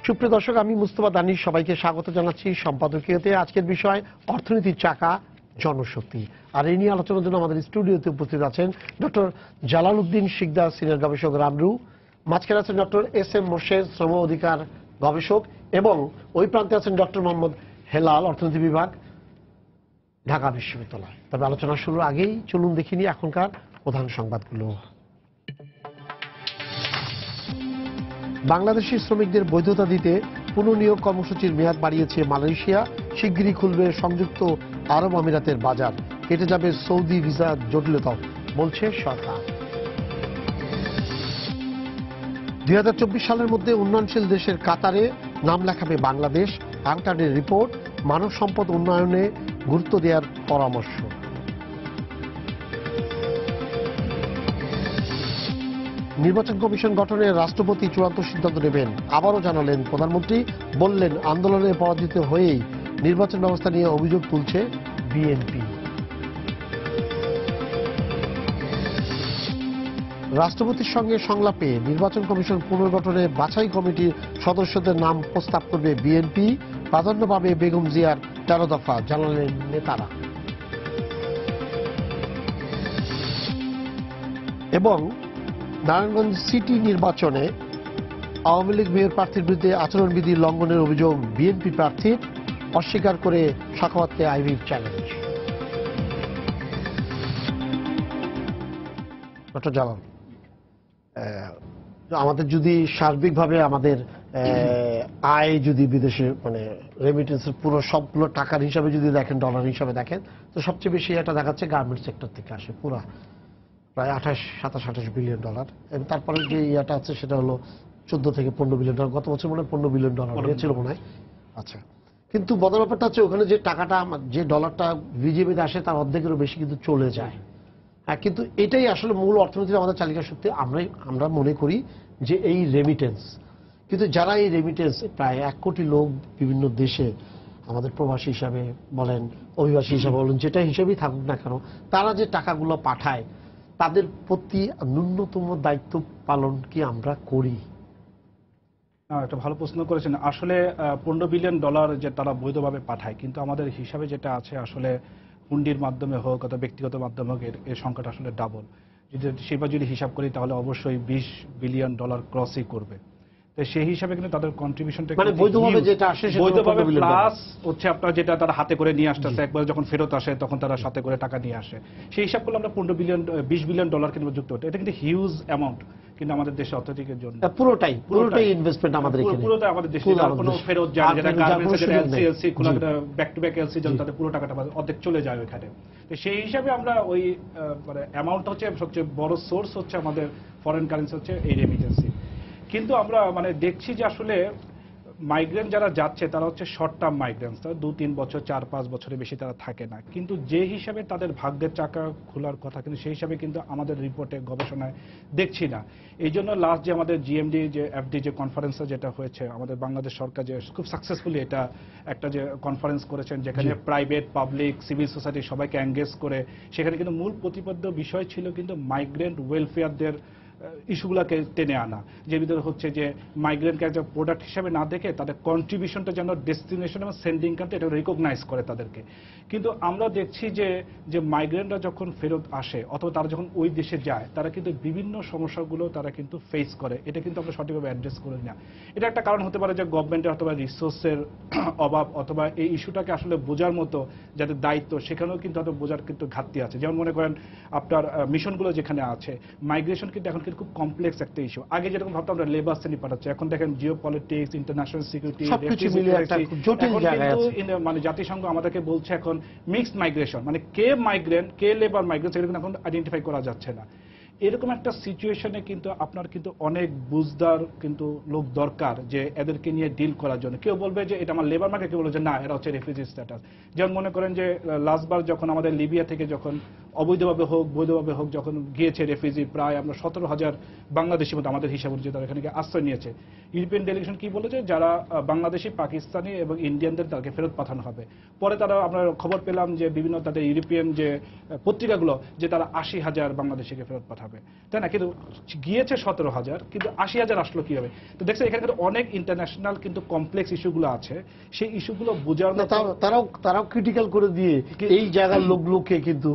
সুপ্রিয় দর্শক, আমি মুস্তফা দানিশ সবাইকে স্বাগত জানাচ্ছি সম্পাদকীয়তে। আজকের বিষয় অর্থনীতির চাকা জনশক্তি, আর এই নিয়ে আলোচনার জন্য আমাদের স্টুডিওতে উপস্থিত আছেন ডক্টর জালালউদ্দিন শিকদার, সিনিয়র গবেষক, রামরু। মাঝখানে আছেন ডক্টর এস এম মোর্শেদ, শ্রম অধিকার গবেষক, এবং ওই প্রান্তে আছেন ডক্টর মোহাম্মদ হেলাল, অর্থনীতি বিভাগ, ঢাকা বিশ্ববিদ্যালয়। তবে আলোচনা শুরুর আগেই চলুন দেখিনি এখনকার প্রধান সংবাদগুলো। বাংলাদেশি শ্রমিকদের বৈধতা দিতে পুনর্নিয়োগ কর্মসূচির মেয়াদ বাড়িয়েছে মালয়েশিয়া। শিগগিরই খুলবে সংযুক্ত আরব আমিরাতের বাজার, কেটে যাবে সৌদি ভিসা জটিলতাও, বলছে সরকার। 2024 সালের মধ্যে উন্নয়নশীল দেশের কাতারে নাম লেখাবে বাংলাদেশ। আংটাডের রিপোর্ট, মানব সম্পদ উন্নয়নে গুরুত্ব দেওয়ার পরামর্শ। নির্বাচন কমিশন গঠনে রাষ্ট্রপতি চূড়ান্ত সিদ্ধান্ত নেবেন, আবারও জানালেন প্রধানমন্ত্রী। বললেন, আন্দোলনে পরাজিত হয়েই নির্বাচন ব্যবস্থা নিয়ে অভিযোগ তুলছে বিএনপি। রাষ্ট্রপতির সঙ্গে সংলাপে নির্বাচন কমিশন পুনর্গঠনে বাছাই কমিটির সদস্যদের নাম প্রস্তাব করবে বিএনপি। প্রাধান্য পাবে বেগম জিয়ার 13 দফা, জানালেন নেতারা। এবং নারায়ণগঞ্জ সিটি নির্বাচনে আওয়ামী লীগ মেয়র প্রার্থীর বিরুদ্ধে আচরণবিধি লঙ্ঘনের অভিযোগ বিএনপি প্রার্থীর, অস্বীকার করে সাখাওয়াতকে আইবির চ্যালেঞ্জ। ডক্টর জালাল, আমাদের যদি সার্বিকভাবে আমাদের আয় যদি বিদেশে মানে রেমিটেন্সের পুরো সবগুলো টাকার হিসাবে যদি দেখেন, ডলার হিসাবে দেখেন, তো সবচেয়ে বেশি এটা দেখাচ্ছে গার্মেন্টস সেক্টর থেকে আসে, পুরা প্রায় 27-28 বিলিয়ন ডলার। এবং তারপরে যে ইয়াটা আছে সেটা হলো 14 থেকে 15 বিলিয়ন ডলার। গত বছর মনে হয় 15 বিলিয়ন ডলার হয়েছিল মনে হয়। আচ্ছা, কিন্তু বড় ব্যাপারটা হচ্ছে ওখানে যে টাকাটা, যে ডলারটা বিজেপিতে আসে তার অর্ধেকেরও বেশি কিন্তু চলে যায়। হ্যাঁ, কিন্তু এটাই আসলে মূল অর্থনীতির আমাদের চালিকা শক্তি আমরা মনে করি যে এই রেমিটেন্স। কিন্তু যারা এই রেমিটেন্স, প্রায় 1 কোটি লোক বিভিন্ন দেশে আমাদের প্রবাসী হিসাবে বলেন, অভিবাসী হিসাবে বলেন, যেটা হিসেবেই থাকুক না কেন, তারা যে টাকাগুলো পাঠায় তাদের প্রতি ন্যূনতম দায়িত্ব পালন কি আমরা করি? একটা ভালো প্রশ্ন করেছেন। আসলে 15 বিলিয়ন ডলার যে তারা বৈধভাবে পাঠায়, কিন্তু আমাদের হিসাবে যেটা আছে আসলে হুন্ডির মাধ্যমে হোক অথবা ব্যক্তিগত মাধ্যমে হোক, এর সংখ্যাটা আসলে ডাবল। সেবার যদি হিসাব করি তাহলে অবশ্যই 20 বিলিয়ন ডলার ক্রসই করবে। তো সেই হিসাবে কিন্তু তাদের কন্ট্রিবিউশনটা মানে বৈধভাবে যেটা আসে বৈধভাবে প্লাস হচ্ছে আপনার যেটা তারা হাতে করে নিয়ে আসতেছে, একবার যখন ফেরত আসে তখন তারা সাথে করে টাকা নিয়ে আসে। সেই হিসাব করলে আমরা 20 বিলিয়ন ডলার কিন্তু যুক্ত হতো। এটা কিন্তু হিউজ অ্যামাউন্ট, কিন্তু আমাদের দেশের অর্থনীতির জন্য পুরোটাই ইনভেস্টমেন্ট আমাদের এখানে, পুরোটাই আমাদের দেশে কোনো ফেরত যায় যেটা গার্মেন্টস, যেটা এলসি কোন ব্যাক টু ব্যাক এলসি জন্য তাদের পুরো টাকাটা অর্ধেক চলে যায় ওইখানে। তো সেই হিসাবে আমরা ওই মানে অ্যামাউন্ট হচ্ছে সবচেয়ে বড় সোর্স হচ্ছে আমাদের ফরেন কারেন্সি হচ্ছে এই রেমিটেন্সি। কিন্তু আমরা মানে দেখছি যে আসলে মাইগ্রেন্ট যারা যাচ্ছে তারা হচ্ছে শর্ট টার্ম মাইগ্রেন্টস, তারা 2-3 বছর 4-5 বছরের বেশি তারা থাকে না। কিন্তু যে হিসাবে তাদের ভাগ্যের চাকা খোলার কথা, কিন্তু সেই হিসাবে কিন্তু আমাদের রিপোর্টে গবেষণায় দেখছি না। এই জন্য লাস্ট যে আমাদের জিএমডি যে এফডি যে কনফারেন্সটা যেটা হয়েছে, আমাদের বাংলাদেশ সরকার যে খুব সাকসেসফুলি এটা একটা যে কনফারেন্স করেছেন, যেখানে প্রাইভেট, পাবলিক, সিভিল সোসাইটি সবাইকে এঙ্গেজ করে, সেখানে কিন্তু মূল প্রতিপাদ্য বিষয় ছিল কিন্তু মাইগ্রেন্ট ওয়েলফেয়ারদের ইস্যুগুলোকে টেনে আনা, যে ভিতরে হচ্ছে যে মাইগ্রেন্টকে একটা প্রোডাক্ট হিসাবে না দেখে তাদের কন্ট্রিবিউশনটা যেন ডেস্টিনেশন এবং সেন্ডিং কান্ট্রি এটা রিকগনাইজ করে তাদেরকে। কিন্তু আমরা দেখছি যে মাইগ্রেন্টরা যখন ফেরত আসে অথবা তারা যখন ওই দেশে যায়, তারা কিন্তু বিভিন্ন সমস্যাগুলো তারা কিন্তু ফেস করে। এটা কিন্তু আমরা সঠিকভাবে অ্যাড্রেস করি না। এটা একটা কারণ হতে পারে যে গভর্নমেন্টের অথবা রিসোর্সের অভাব, অথবা এই ইস্যুটাকে আসলে বোঝার মতো যাদের দায়িত্ব সেখানেও কিন্তু হয়তো বোঝার কিন্তু ঘাটতি আছে। যেমন মনে করেন আপনার মিশনগুলো যেখানে আছে, মাইগ্রেশন কিন্তু এখন খুব কমপ্লেক্স একটা ইস্যু। আগে যেরকম ভাবতাম আমরা লেবার শ্রেণী পাঠাচ্ছি, এখন দেখেন জিও পলিটিক্স, ইন্টারন্যাশনাল সিকিউরিটি, মানে জাতিসংঘ আমাদেরকে বলছে এখন মিক্সড মাইগ্রেশন, মানে কে মাইগ্রেন্ট কে লেবার মাইগ্রেন্ট সেটা এখন আইডেন্টিফাই করা যাচ্ছে না। এরকম একটা সিচুয়েশনে কিন্তু আপনার কিন্তু অনেক বুঝদার কিন্তু লোক দরকার যে এদেরকে নিয়ে ডিল করার জন্য। কেউ বলবে যে এটা আমার লেবার মার্কেট, কেউ বলবে যে না এরা হচ্ছে রেফিউজি স্ট্যাটাস। যেমন মনে করেন যে লাস্টবার যখন আমাদের লিবিয়া থেকে যখন অবৈধভাবে হোক বৈধভাবে হোক যখন গিয়েছে রেফিউজি, প্রায় আমরা 17,000 বাংলাদেশি মতো আমাদের হিসাব অনুযায়ী তারা এখানে আশ্রয় নিয়েছে। ইউরোপিয়ান ডেলিগেশন কি বলেছে, যারা বাংলাদেশি, পাকিস্তানি এবং ইন্ডিয়ানদের তাদেরকে ফেরত পাঠানো হবে। পরে তারা আমরা খবর পেলাম যে বিভিন্ন তাদের ইউরোপিয়ান যে পত্রিকাগুলো যে তারা 80,000 বাংলাদেশিকে ফেরত পাঠাবে। পাঠাবে, তাই না? কিন্তু গিয়েছে 17,000, কিন্তু 80,000 আসলো কিভাবে? তো দেখছেন এখানে কিন্তু অনেক ইন্টারন্যাশনাল কিন্তু কমপ্লেক্স ইস্যুগুলো আছে, সেই ইস্যুগুলো বোঝার তারাও ক্রিটিক্যাল করে দিয়ে এই জায়গার লোকগুলোকে কিন্তু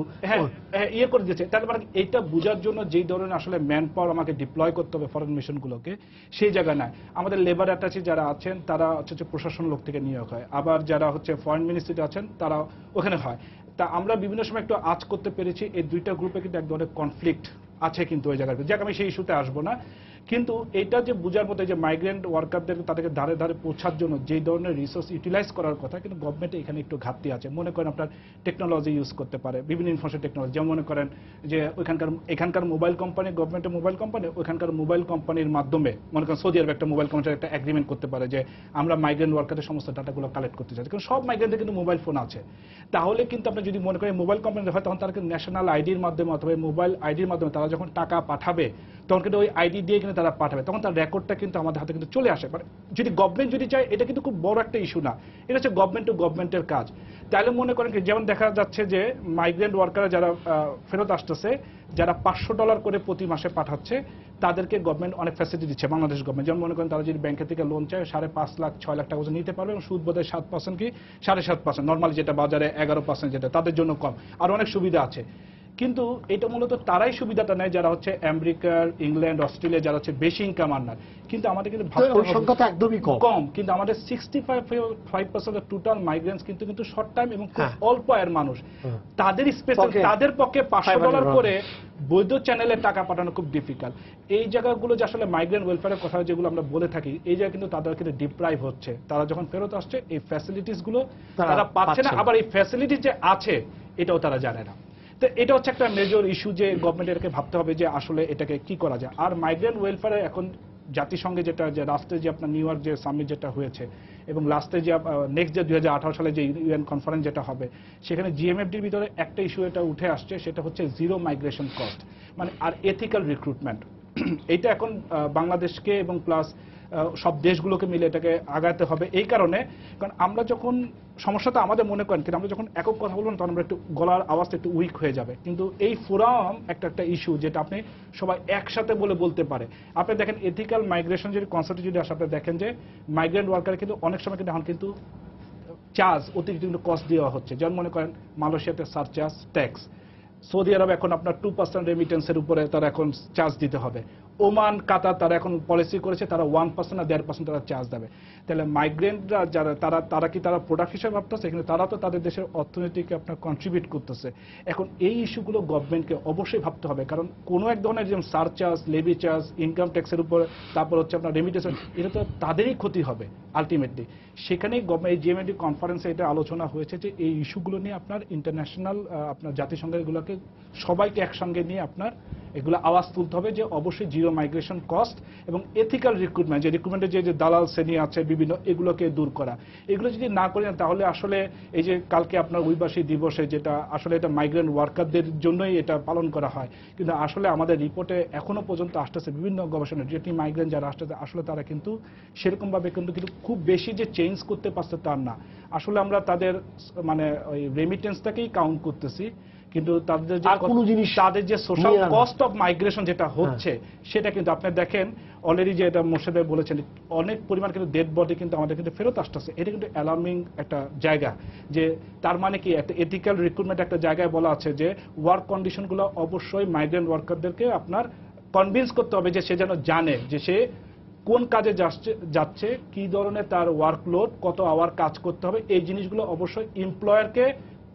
ইয়ে করে দিয়েছে। তার মানে এইটা বোঝার জন্য যেই ধরনের আসলে ম্যান পাওয়ার আমাকে ডিপ্লয় করতে হবে ফরেন মিশনগুলোকে, সেই জায়গায় নাই। আমাদের লেবার অ্যাটাচি যারা আছেন তারা হচ্ছে প্রশাসন লোক থেকে নিয়োগ হয়, আবার যারা হচ্ছে ফরেন মিনিস্ট্রিতে আছেন তারা ওখানে হয়। তা আমরা বিভিন্ন সময় একটু আজ করতে পেরেছি এই দুইটা গ্রুপে কিন্তু এক ধরনের কনফ্লিক্ট আছে কিন্তু ওই জায়গায়, যাক আমি সেই ইস্যুতে আসবো না। কিন্তু এটা যে বোঝার মতো যে মাইগ্রেন্ট ওয়ার্কারদের তাদেরকে ধারে ধারে পৌঁছার জন্য যেই ধরনের রিসোর্স ইউটিলাইজ করার কথা, কিন্তু গভর্নমেন্টে এখানে একটু ঘাটতি আছে। মনে করেন আপনার টেকনোলজি ইউজ করতে পারে, বিভিন্ন ইনফরমেশন টেকনোলজি, যেমন মনে করেন যে এখানকার মোবাইল কোম্পানি, গভর্নমেন্টের মোবাইল কোম্পানি ওইখানকার মোবাইল কোম্পানির মাধ্যমে মনে করেন সৌদি আরব একটা মোবাইল কোম্পানির একটা এগ্রিমেন্ট করতে পারে যে আমরা মাইগ্রেন্ট ওয়ার্কারের সমস্ত ডাটাগুলো কালেক্ট করতে চাই, কারণ সব মাইগ্রেন্টদের কিন্তু মোবাইল ফোন আছে। তাহলে কিন্তু আপনি যদি মনে করেন মোবাইল কোম্পানি হয়, তখন তারা কিন্তু ন্যাশনাল আইডির মাধ্যমে অথবা মোবাইল আইডির মাধ্যমে তারা যখন টাকা পাঠাবে তখন কিন্তু ওই আইডি দিয়ে কিন্তু তারা পাঠাবে, তখন তার রেকর্ডটা কিন্তু আমাদের হাতে কিন্তু চলে আসে। মানে যদি গভর্নমেন্ট যদি চায়, এটা কিন্তু খুব বড় একটা ইস্যু না, এটা হচ্ছে গভর্নমেন্ট টু গভর্নমেন্টের কাজ। তাহলে মনে করেন কি, যেমন দেখা যাচ্ছে যে মাইগ্রেন্ট ওয়ার্কাররা যারা ফেরত আসতেছে, যারা $500 করে প্রতি মাসে পাঠাচ্ছে, তাদেরকে গভর্নমেন্ট অনেক ফ্যাসিলিটি দিচ্ছে, বাংলাদেশ গভর্নমেন্ট। যেমন মনে করেন তারা যদি ব্যাংকের থেকে লোন চায় 5.5 লাখ 6 লাখ টাকা নিতে পারবে, এবং সুদ বোধহয় 7% কি 7.5%, নর্মালি যেটা বাজারে 11%, যেটা তাদের জন্য কম, আর অনেক সুবিধা আছে। কিন্তু এটা মূলত তারাই সুবিধাটা নেয় যারা হচ্ছে আমেরিকার, ইংল্যান্ড, অস্ট্রেলিয়া, যারা হচ্ছে বেশি ইনকাম আর্নার। কিন্তু আমাদের কিন্তু সংখ্যাটা একদমই কম, কিন্তু আমাদের 65% অফ টোটাল মাইগ্রেন্টস কিন্তু শর্ট টাইম এবং খুব অল্প আয়ের মানুষ। তাদের স্পেশাল, তাদের পক্ষে $500 করে বৈধ চ্যানেলে টাকা পাঠানো খুব ডিফিকাল্ট। এই জায়গাগুলো যে আসলে মাইগ্রেন্ট ওয়েলফেয়ারের কথা যেগুলো আমরা বলে থাকি, এই জায়গায় কিন্তু তাদের কিন্তু ডিপ্রাইভ হচ্ছে। তারা যখন ফেরত আসছে এই ফ্যাসিলিটিস গুলো তারা পাচ্ছে না, আবার এই ফ্যাসিলিটি যে আছে এটাও তারা জানে না। তো এটা হচ্ছে একটা মেজর ইস্যু যে গভর্নমেন্টেরকে ভাবতে হবে যে আসলে এটাকে কি করা যায়। আর মাইগ্রেন্ট ওয়েলফেয়ারে এখন জাতিসংঘে যেটা, যে লাস্টে যে আপনার নিউ ইয়র্ক যে সামিট যেটা হয়েছে, এবং লাস্টে যে নেক্সট যে 2018 সালে যে ইউএন কনফারেন্স যেটা হবে, সেখানে জিএমএফডির ভিতরে একটা ইস্যু এটা উঠে আসছে, সেটা হচ্ছে জিরো মাইগ্রেশন কস্ট, মানে আর এথিক্যাল রিক্রুটমেন্ট। এইটা এখন বাংলাদেশকে এবং প্লাস সব দেশগুলোকে মিলে এটাকে আগাতে হবে। এই কারণে, কারণ আমরা যখন সমস্যাটা আমাদের মনে করেন, কিন্তু আমরা যখন একক কথা বলবো তখন আমরা একটু গলার আওয়াজটা একটু উইক হয়ে যাবে। কিন্তু এই ফোরাম একটা ইস্যু যেটা আপনি সবাই একসাথে বলতে পারে। আপনি দেখেন এথিক্যাল মাইগ্রেশন যদি কনসেপ্ট যদি আসে, আপনি দেখেন যে মাইগ্রেন্ট ওয়ার্কার কিন্তু অনেক সময় কিন্তু এখন কিন্তু চার্জ অতিরিক্ত কিন্তু কস্ট দেওয়া হচ্ছে। যেমন মনে করেন মালয়েশিয়াতে সারচার্জ, ট্যাক্স, সৌদি আরব এখন আপনার 2% রেমিটেন্সের উপরে তারা এখন চার্জ দিতে হবে। ওমান, কাতার তারা এখন পলিসি করেছে তারা 1% আর 1.5% তারা চার্জ দেবে। তাহলে মাইগ্রেন্টরা যারা তারা কি তারা প্রোডাক্ট হিসেবে ভাবতেছে? কিন্তু তারা তো তাদের দেশের অর্থনীতিকে আপনার কন্ট্রিবিউট করতেছে। এখন এই ইস্যুগুলো গভর্নমেন্টকে অবশ্যই ভাবতে হবে, কারণ কোনো এক ধরনের যেমন সারচার্জ, লেভি চার্জ, ইনকাম ট্যাক্সের উপর, তারপর হচ্ছে আপনার রেমিটেন্স, এটা তো তাদেরই ক্ষতি হবে আলটিমেটলি। সেখানেই গভর্নমেন্ট এই জিএমএডি কনফারেন্সে এটা আলোচনা হয়েছে যে এই ইস্যুগুলো নিয়ে আপনার ইন্টারন্যাশনাল আপনার জাতিসংঘের এগুলোকে সবাইকে একসঙ্গে নিয়ে আপনার এগুলো আওয়াজ তুলতে হবে যে অবশ্যই জিরো মাইগ্রেশন কস্ট এবং এথিক্যাল রিক্রুটমেন্ট, যে রিক্রুটমেন্টের যে দালাল শ্রেণী আছে বিভিন্ন, এগুলোকে দূর করা। এগুলো যদি না করেন তাহলে আসলে এই যে কালকে আপনার অভিবাসী দিবসে যেটা আসলে এটা মাইগ্রেন্ট ওয়ার্কারদের জন্যই এটা পালন করা হয়, কিন্তু আসলে আমাদের রিপোর্টে এখনো পর্যন্ত আসতেছে বিভিন্ন গবেষণা যেটি মাইগ্রেন্ট যারা আসতেছে আসলে তারা কিন্তু সেরকমভাবে কিন্তু খুব বেশি যে চেঞ্জ করতে পারছে তার না। আসলে আমরা তাদের মানে ওই রেমিটেন্সটাকেই কাউন্ট করতেছি, কিন্তু তাদের যে সোশ্যাল কস্ট অফ মাইগ্রেশন যেটা হচ্ছে সেটা কিন্তু আপনি দেখেন অলরেডি যে এটা মোর্শেদ ভাই বলেছেন, অনেক পরিমাণ কিন্তু ডেড বডি কিন্তু আমাদের কিন্তু ফেরত আসতেছে। এটা কিন্তু অ্যালার্মিং একটা জায়গা, যে তার মানে কি একটা এথিক্যাল রিক্রুটমেন্ট একটা জায়গায় বলা আছে যে ওয়ার্ক কন্ডিশনগুলো অবশ্যই মাইগ্রেন্ট ওয়ার্কারদেরকে আপনার কনভিন্স করতে হবে যে সে যেন জানে যে সে কোন কাজে যাচ্ছে, কি ধরনের তার ওয়ার্কলোড, কত আওয়ার কাজ করতে হবে, এই জিনিসগুলো অবশ্যই এমপ্লয়ারকে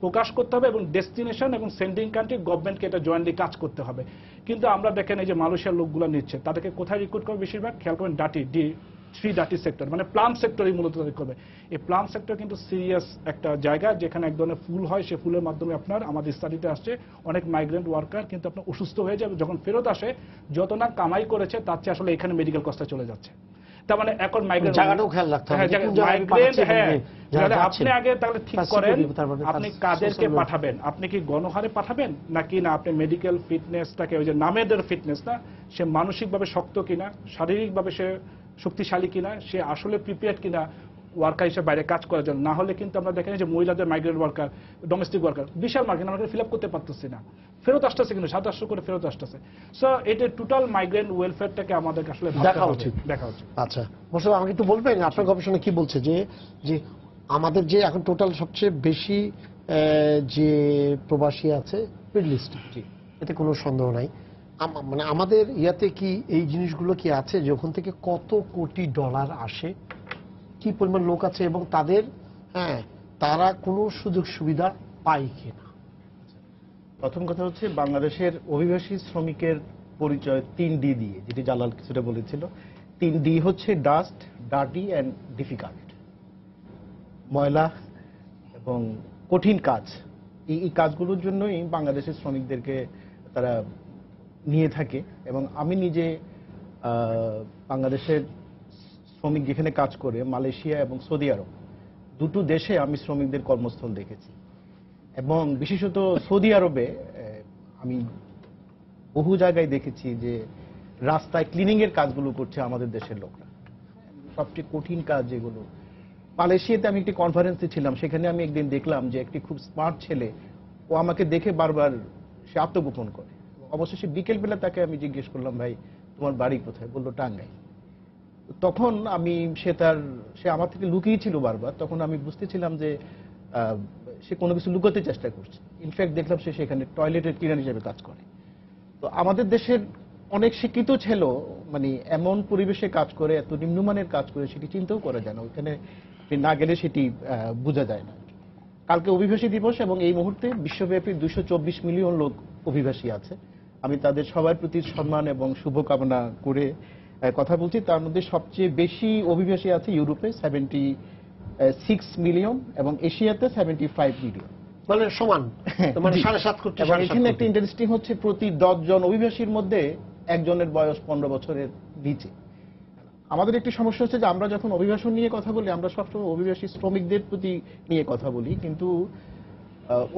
প্রকাশ করতে হবে এবং ডেস্টিনেশন এবং সেন্ডিং কান্ট্রি গভর্নমেন্টকে এটা জয়েন্টলি কাজ করতে হবে। কিন্তু আমরা দেখেন এই যে মালয়েশিয়ার লোকগুলো নিচ্ছে, তাদেরকে কোথায় রিক্রুট করবে বেশিরভাগ? খেয়াল করবেন থ্রি ডাটি সেক্টর, মানে প্লাম সেক্টরই মূলত তাদের করবে। এই প্লাম সেক্টর কিন্তু সিরিয়াস একটা জায়গা, যেখানে এক ধরনের ফুল হয়, সে ফুলের মাধ্যমে আপনার আমাদের স্টাডিতে আসছে অনেক মাইগ্রেন্ট ওয়ার্কার কিন্তু আপনার অসুস্থ হয়ে যাবে, যখন ফেরত আসে যত না কামাই করেছে তার চেয়ে আসলে এখানে মেডিকেল কস্টটা চলে যাচ্ছে। তার মানে এখন মাইগ্রেন্ট জায়গাটাও খেয়াল রাখতে হবে। আপনি আগে তাহলে ঠিক করেন আপনি কাদেরকে পাঠাবেন, আপনি কি গণহারে পাঠাবেন নাকি না আপনি মেডিকেল ফিটনেসটাকে, ওই যে নামেদের ফিটনেস না, সে মানসিকভাবে শক্ত কিনা, শারীরিকভাবে সে শক্তিশালী কিনা, সে আসলে প্রিপেয়ার্ড কিনা, ওয়ার্কার হিসেবে বাইরে কাজ করার জন্য, না হলে কিন্তু আমরা দেখেন যে মহিলাদের মাইগ্রেন্ট ওয়ার্কার, ডোমেস্টিক ওয়ার্কার বিশাল মার্কেট, আমরা ফিল আপ করতে পারতেছি না, ফেরত আসতেছে কিন্তু 700 করে ফেরত আসতেছে। সো এটা টোটাল মাইগ্রেন্ট ওয়েলফেয়ারটাকে আমাদেরকে আসলে দেখা উচিত। আচ্ছা মোর্শেদ, আমাকে একটু বলবেন আপনার গবেষণা কি বলছে যে যে আমাদের যে এখন টোটাল সবচেয়ে বেশি যে প্রবাসী আছে মিডল ইস্ট, এতে কোনো সন্দেহ নাই। মানে আমাদের ইয়াতে কি এই জিনিসগুলো কি আছে যে ওখান থেকে কত কোটি ডলার আসে, কি পরিমাণ লোক আছে এবং তাদের তারা কোনো সুযোগ সুবিধা পায় কিনা? প্রথম কথা হচ্ছে বাংলাদেশের অভিবাসী শ্রমিকের পরিচয় 3D দিয়ে, যেটি জালাল কিছুটা বলেছিল। 3D হচ্ছে ডাস্ট, ডার্টি অ্যান্ড ডিফিকাল্ট। ময়লা এবং কঠিন কাজ, এই কাজগুলোর জন্যই বাংলাদেশের শ্রমিকদেরকে তারা নিয়ে থাকে। এবং আমি নিজে বাংলাদেশের শ্রমিক যেখানে কাজ করে মালয়েশিয়া এবং সৌদি আরব, দুটো দেশে আমি শ্রমিকদের কর্মস্থল দেখেছি। এবং বিশেষত সৌদি আরবে আমি বহু জায়গায় দেখেছি যে রাস্তায় ক্লিনিং এর কাজগুলো করছে আমাদের দেশের লোকরা, সবচেয়ে কঠিন কাজ যেগুলো। মালয়েশিয়াতে আমি একটি কনফারেন্সে ছিলাম, সেখানে আমি একদিন দেখলাম যে একটি খুব স্মার্ট ছেলে, ও আমাকে দেখে বারবার সে আত্মগোপন করে। অবশেষে বিকেলবেলা তাকে আমি জিজ্ঞেস করলাম, ভাই তোমার বাড়ি কোথায়? বললো টাঙ্গাইল। তখন আমি সে আমার থেকে লুকিয়েছিল বারবার, তখন আমি বুঝতেছিলাম যে সে কোনো কিছু লুকাতে চেষ্টা করছে। ইনফ্যাক্ট দেখলাম সে সেখানে টয়লেটের ক্লিনার হিসেবে কাজ করে। তো আমাদের দেশের অনেক শিক্ষিত ছেলে মানে এমন পরিবেশে কাজ করে, এত নিম্নমানের কাজ করে, সেটি চিন্তাও করা যায় না, ওখানে না গেলে সেটি বোঝা যায় না। কালকে অভিবাসী দিবস এবং এই মুহূর্তে বিশ্বব্যাপী 224 মিলিয়ন লোক অভিবাসী আছে। আমি তাদের সবার প্রতি সম্মান এবং শুভকামনা করে কথা বলছি। তার মধ্যে সবচেয়ে বেশি অভিবাসী আছে ইউরোপে 76 মিলিয়ন এবং এশিয়াতে 75 মিলিয়ন, মানে সমান, মানে 7.5 কোটি। এবং এখানে একটা ইন্টারেস্টিং হচ্ছে প্রতি 10 জন অভিবাসীর মধ্যে একজনের বয়স 15 বছরের নিচে। আমাদের একটি সমস্যা হচ্ছে যে আমরা যখন অভিবাসন নিয়ে কথা বলি, আমরা সবসময় অভিবাসী শ্রমিকদের প্রতি নিয়ে কথা বলি, কিন্তু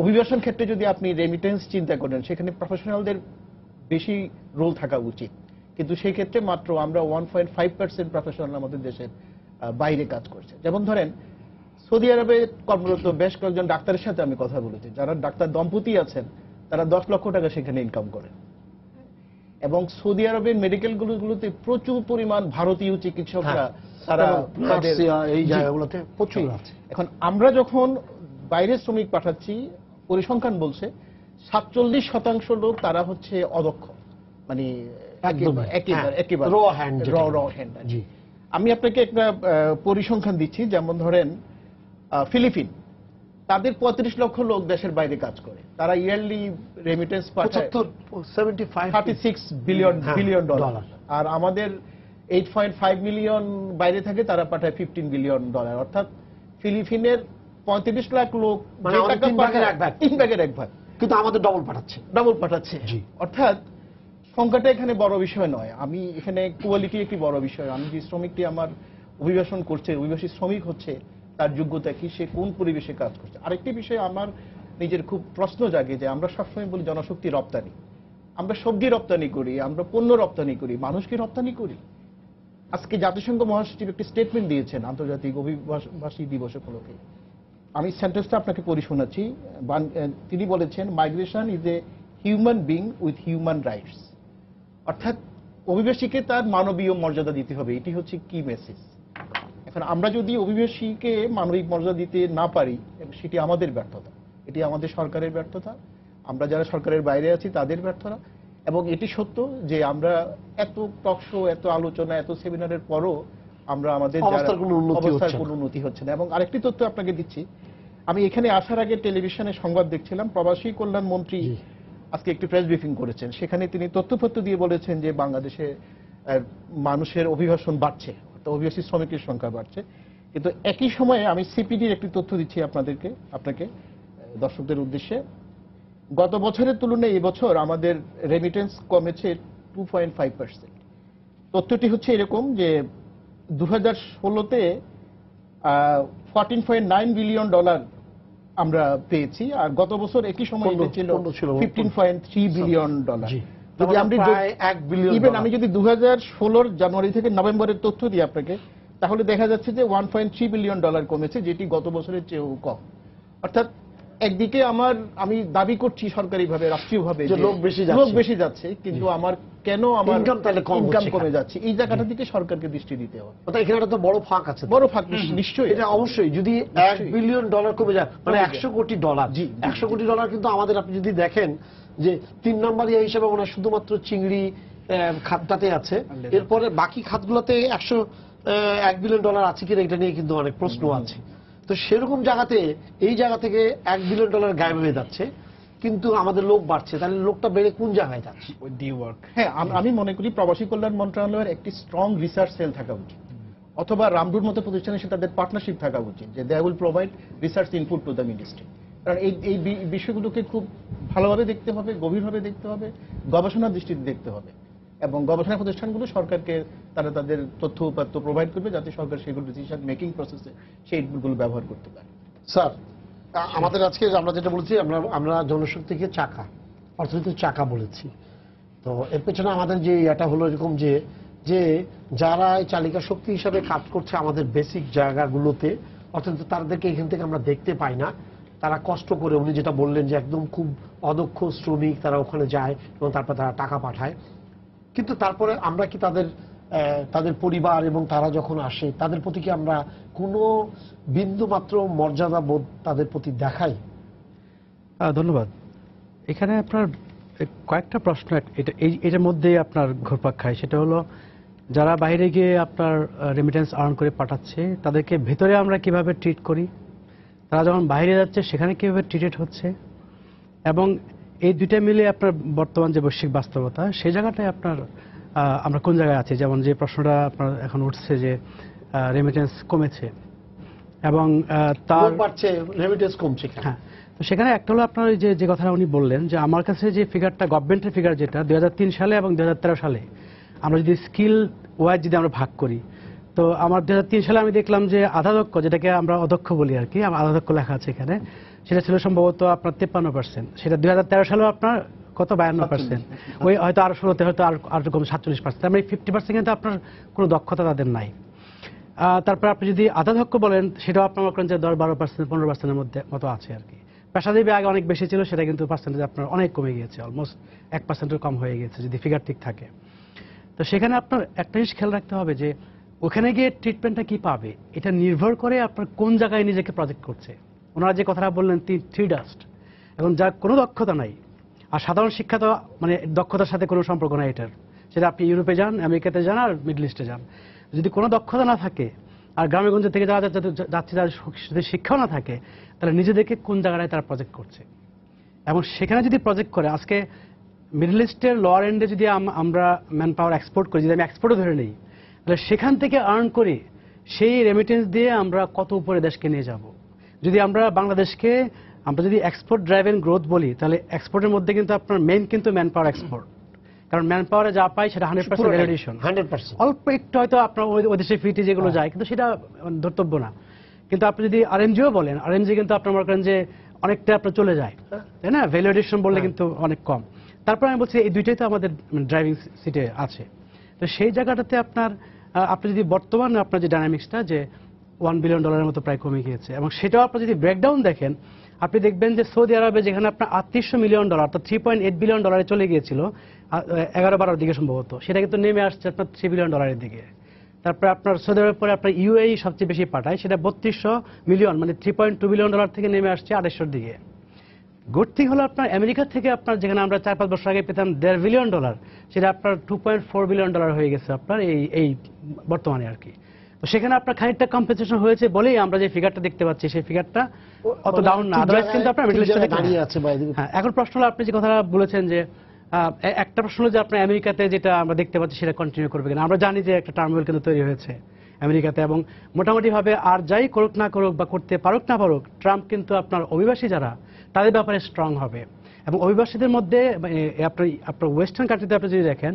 অভিবাসন ক্ষেত্রে যদি আপনি রেমিটেন্স চিন্তা করেন, সেখানে প্রফেশনালদের বেশি রোল থাকা উচিত, কিন্তু সেই ক্ষেত্রে মাত্র আমরা 1.5% প্রফেশনাল আমাদের দেশের বাইরে কাজ করছে। যেমন ধরেন সৌদি আরবে কর্মরত বেশ কয়েকজন ডাক্তারের সাথে আমি কথা বলেছি, যারা ডাক্তার দম্পতি আছেন, তারা 10 লক্ষ টাকা সেখানে ইনকাম করেন। এবং সৌদি আরবের মেডিকেল গুলোতে প্রচুর পরিমাণ ভারতীয় চিকিৎসকরা তারা এই জায়গাগুলোতে প্রচুর আছে। এখন আমরা যখন বাইরে শ্রমিক পাঠাচ্ছি, পরিসংখ্যান বলছে 47% লোক তারা হচ্ছে অদক্ষ, মানে একেবারে র হ্যান্ড। আমি আপনাকে একটা পরিসংখ্যান দিচ্ছি, যেমন ধরেন ফিলিপিন, তাদের 35 লক্ষ লোক দেশের বাইরে কাজ করে, তারা ইয়ারলি রেমিটেন্স পাঠায় 36 বিলিয়ন ডলার। আর আমাদের 8.5 মিলিয়ন বাইরে থাকে, তারা পাঠায় 15 বিলিয়ন ডলার। অর্থাৎ ফিলিপিনের 35 লাখ লোক মানে 3 ভাগের 1 ভাগ, কিন্তু আমাদের ডবল পাঠাচ্ছে। অর্থাৎ সংখ্যাটা এখানে বড় বিষয় নয়, আমি এখানে কোয়ালিটি একটি বড় বিষয়। আমি যে শ্রমিকটি আমার অভিবাসন করছে, অভিবাসী শ্রমিক হচ্ছে, তার যোগ্যতা কি, সে কোন পরিবেশে কাজ করছে। আরেকটি বিষয় আমার নিজের খুব প্রশ্ন জাগে যে আমরা সবসময় বলি জনশক্তি রপ্তানি, আমরা সবজি রপ্তানি করি, আমরা পণ্য রপ্তানি করি, মানুষকে রপ্তানি করি। আজকে জাতিসংঘ মহাসচিব একটি স্টেটমেন্ট দিয়েছেন আন্তর্জাতিক অভিবাসী দিবস উপলক্ষে, আমি সেন্টেন্সটা আপনাকে পড়ে শোনাচ্ছি। তিনি বলেছেন, migration is a human being with human rights. অর্থাৎ অভিবাসীকে তার মানবীয় মর্যাদা দিতে হবে, এটি হচ্ছে কি মেসেজ। এখন আমরা যদি অভিবাসীকে মানবিক মর্যাদা দিতে না পারি, সেটি আমাদের ব্যর্থতা, এটি আমাদের সরকারের ব্যর্থতা, আমরা যারা সরকারের বাইরে আছি তাদের ব্যর্থতা। এবং এটি সত্য যে আমরা এত টকশো, এত আলোচনা, এত সেমিনারের পরও আমরা আমাদের অবস্থার কোনো উন্নতি হচ্ছে না। এবং আরেকটি তথ্য আপনাকে দিচ্ছি, আমি এখানে আসার আগে টেলিভিশনে সংবাদ দেখছিলাম, প্রবাসী কল্যাণ মন্ত্রী আজকে একটি প্রেস ব্রিফিং করেছেন, সেখানে তিনি তথ্যপত্র দিয়ে বলেছেন যে বাংলাদেশে মানুষের অভিবাসন বাড়ছে, অভিবাসী শ্রমিকের সংখ্যা বাড়ছে। কিন্তু একই সময়ে আমি সিপিডির একটি তথ্য দিচ্ছি আপনাকে দর্শকদের উদ্দেশ্যে। গত বছরের তুলনায় এবছর আমাদের রেমিটেন্স কমেছে 2.5%। তথ্যটি হচ্ছে এরকম যে 2016-তে 14.9 বিলিয়ন ডলার আমরা পেয়েছি, আর গত বছর একই সময় ছিল 15.3 বিলিয়ন ডলার। আমি যদি 2016 জানুয়ারি থেকে নভেম্বরের তথ্য দিই আপনাকে, তাহলে দেখা যাচ্ছে যে $1.3 বিলিয়ন কমেছে, যেটি গত বছরের চেয়েও কম। অর্থাৎ একদিকে আমি দাবি করছি সরকারিভাবে, রাষ্ট্রীয়ভাবে যে লোক বেশি যাচ্ছে, কিন্তু আমার কেন আমার ইনকাম কমে যাচ্ছে, এই জায়গাটার দিকে সরকারকে দৃষ্টি দিতে হবে। এখানে তো বড় ফাঁক আছে, বড় ফাঁক নিশ্চয়ই। এটা অবশ্যই যদি $1 বিলিয়ন কমে যায়, মানে $100 কোটি, $100 কোটি কিন্তু আমাদের, আপনি যদি দেখেন যে 3 নম্বর হিসেবে মনে হয় শুধুমাত্র চিংড়ি খাতটাতে আছে, এরপরে বাকি খাতগুলোতে $1 বিলিয়ন আছে কিনা এটা নিয়ে কিন্তু অনেক প্রশ্ন আছে। তো সেরকম জায়গাতে এই জায়গা থেকে $1 বিলিয়ন গায়েব হয়ে যাচ্ছে, কিন্তু আমাদের লোক বাড়ছে, তাহলে লোকটা বেড়ে কোন জায়গায় যাচ্ছে? হ্যাঁ, আমি মনে করি প্রবাসী কল্যাণ মন্ত্রণালয়ের একটি স্ট্রং রিসার্চ সেল থাকা উচিত, অথবা রামডুর মতো প্রতিষ্ঠানের সাথে তাদের পার্টনারশিপ থাকা উচিত, যে they will provide research input to the ministry. কারণ এই বিষয়গুলোকে খুব ভালোভাবে দেখতে হবে, গভীরভাবে দেখতে হবে, গবেষণার দৃষ্টিতে দেখতে হবে, এবং গবেষণা প্রতিষ্ঠানগুলো সরকারকে তারা তাদের তথ্য উপাত্ত প্রোভাইড করবে, যাতে সরকার সেগুলো ডিসিশন মেকিং প্রসেসে সেই ইনপুটগুলো ব্যবহার করতে পারে। স্যার, আমাদের আজকে আমরা যেটা বলেছি, আমরা জনশক্তিকে চাকা, অর্থনীতির চাকা বলেছি। তো এর পেছনে আমাদের যে এটা হলো এরকম যে যারা এই চালিকা শক্তি হিসাবে কাজ করছে আমাদের বেসিক জায়গাগুলোতে, অর্থাৎ তাদেরকে এখান থেকে আমরা দেখতে পাই না। তারা কষ্ট করে, উনি যেটা বললেন যে একদম খুব অদক্ষ শ্রমিক, তারা ওখানে যায় এবং তারপর তারা টাকা পাঠায়, কিন্তু তারপরে আমরা কি তাদের পরিবার এবং তারা যখন আসে তাদের প্রতি কি আমরা কোনো বিন্দু মাত্র মর্যাদা বোধ তাদের প্রতি দেখাই? ধন্যবাদ। এখানে আপনার কয়েকটা প্রশ্ন এটার মধ্যে আপনার ঘুরপাক খায়। সেটা হলো, যারা বাইরে গিয়ে আপনার রেমিটেন্স আর্ন করে পাঠাচ্ছে তাদেরকে ভেতরে আমরা কিভাবে ট্রিট করি, তারা যখন বাইরে যাচ্ছে সেখানে কিভাবে ট্রিটেড হচ্ছে, এবং এই দুইটা মিলে আপনার বর্তমান যে বৈশ্বিক বাস্তবতা, সেই জায়গাটায় আপনার আমরা কোন জায়গায় আছি। যেমন যে প্রশ্নটা আপনার এখন উঠছে যে রেমিটেন্স কমেছে এবং তার বাড়ছে, রেমিটেন্স কমছে। হ্যাঁ, তো সেখানে একটা হলো আপনার যে কথাটা উনি বললেন, যে আমার কাছে যে ফিগারটা, গভর্নমেন্টের ফিগার যেটা 2003 সালে এবং 2013 সালে আমরা যদি স্কিল ওয়াইজ যদি আমরা ভাগ করি, তো আমার 2003 সালে আমি দেখলাম যে আধাদক্ষ, যেটাকে আমরা অদক্ষ বলি আর কি, আধাদক্ষ লেখা আছে এখানে, সেটা ছিল সম্ভবত আপনার 53%। সেটা 2013 সালেও আপনার কত 52%, ওই হয়তো আরো 16তে হয়তো আর কম 47%। মানে 50% কিন্তু আপনার কোনো দক্ষতা তাদের নাই। তারপর আপনি যদি আধাদক্ষ বলেন, সেটাও আপনার মনে করেন যে 10-12%, 15%-এর মতো আছে আর কি। পেশাজীবী আগে অনেক বেশি ছিল, সেটা কিন্তু পার্সেন্টেজ আপনার অনেক কমে গিয়েছে, অলমোস্ট 1%-এর কম হয়ে গেছে যদি ফিগার ঠিক থাকে। তো সেখানে আপনার একটা জিনিস খেয়াল রাখতে হবে যে ওখানে গিয়ে ট্রিটমেন্টটা কি পাবে, এটা নির্ভর করে আপনার কোন জায়গায় নিজেকে প্রজেক্ট করছে। ওনারা যে কথাটা বললেন 3 ডাস্ট, এখন যার কোনো দক্ষতা নাই, আর সাধারণ শিক্ষা তো মানে দক্ষতার সাথে কোনো সম্পর্ক নাই এটার, সেটা আপনি ইউরোপে যান, আমেরিকাতে যান, আর মিডল ইস্টে যান, যদি কোনো দক্ষতা না থাকে, আর গ্রামেগঞ্জ থেকে যারা যাচ্ছে যাদের শিক্ষাও না থাকে, তাহলে নিজেদেরকে কোন জায়গায় তারা প্রজেক্ট করছে। এবং সেখানে যদি প্রজেক্ট করে, আজকে মিডল ইস্টের লোয়ার এন্ডে যদি আমরা ম্যান পাওয়ার এক্সপোর্ট করি, যদি আমি এক্সপোর্টও ধরে নিই, তাহলে সেখান থেকে আর্ন করে সেই রেমিটেন্স দিয়ে আমরা কত উপরে দেশকে নিয়ে যাব। যদি আমরা বাংলাদেশকে যদি এক্সপোর্ট ড্রাইভেন গ্রোথ বলি, তাহলে এক্সপোর্টের মধ্যে কিন্তু আপনার মেইন কিন্তু ম্যান পাওয়ার এক্সপোর্ট, কারণ ম্যান পাওয়ারে যা পাই সেটা 100% ভ্যালিডেশন, 100%। অল্প একটু হয়তো আপনার ওই দেশে ফিটি যেগুলো যায়, কিন্তু সেটা ধর্তব্য না। কিন্তু আপনি যদি আরএনজিও বলেন, আরএনজি কিন্তু আপনার মনে করেন যে অনেকটা আপনার চলে যায়, তাই না? ভ্যালিডেশন বললে কিন্তু অনেক কম। তারপর আমি বলছি এই দুইটাই তো আমাদের ড্রাইভিং সিটে আছে। তো সেই জায়গাটাতে আপনি যদি বর্তমান আপনার যে ডাইনামিক্সটা, যে $1 বিলিয়ন মতো প্রায় কমে গিয়েছে, এবং সেটাও আপনি যদি ব্রেকডাউন দেখেন, আপনি দেখবেন যে সৌদি আরবে যেখানে আপনার $300 মিলিয়ন, অর্থাৎ $3.8 বিলিয়ন চলে গিয়েছিল 11-12 দিকে সম্ভবত, সেটা কিন্তু নেমে আসছে আপনার $3 বিলিয়ন দিকে। তারপরে আপনার সৌদি আরবের পরে আপনার ইউএই সবচেয়ে বেশি পাঠায়, সেটা 3200 মিলিয়ন, মানে $3.2 বিলিয়ন থেকে নেমে আসছে $250 দিকে। গুড থিং হলো আপনার আমেরিকা থেকে আপনার, যেখানে আমরা 4-5 বছর আগে পেতাম $1.5 বিলিয়ন, সেটা আপনার $2.4 বিলিয়ন হয়ে গেছে আপনার এই বর্তমানে আর কি। তো সেখানে আপনার খানিকটা কম্পেনসেশন হয়েছে বলেই আমরা যে ফিগারটা দেখতে পাচ্ছি, সেই ফিগারটা অত ডাউন না, আদারওয়াইজ কিন্তু আপনার মিডল ইস্টে দাঁড়িয়ে আছে। হ্যাঁ, এখন প্রশ্ন হলো আপনি যে কথাটা বলেছেন যে একটা প্রশ্ন হলো যে আপনার আমেরিকাতে যেটা আমরা দেখতে পাচ্ছি সেটা কন্টিনিউ করবে কিনা। আমরা জানি যে একটা টার্মোয়েল কিন্তু তৈরি হয়েছে আমেরিকাতে, এবং মোটামুটি ভাবে আর যাই করুক না করুক বা করতে পারুক না পারুক, ট্রাম্প কিন্তু আপনার অভিবাসী যারা তাদের ব্যাপারে স্ট্রং হবে। এবং অভিবাসীদের মধ্যে আপনার ওয়েস্টার্ন কান্ট্রিতে আপনি যদি দেখেন,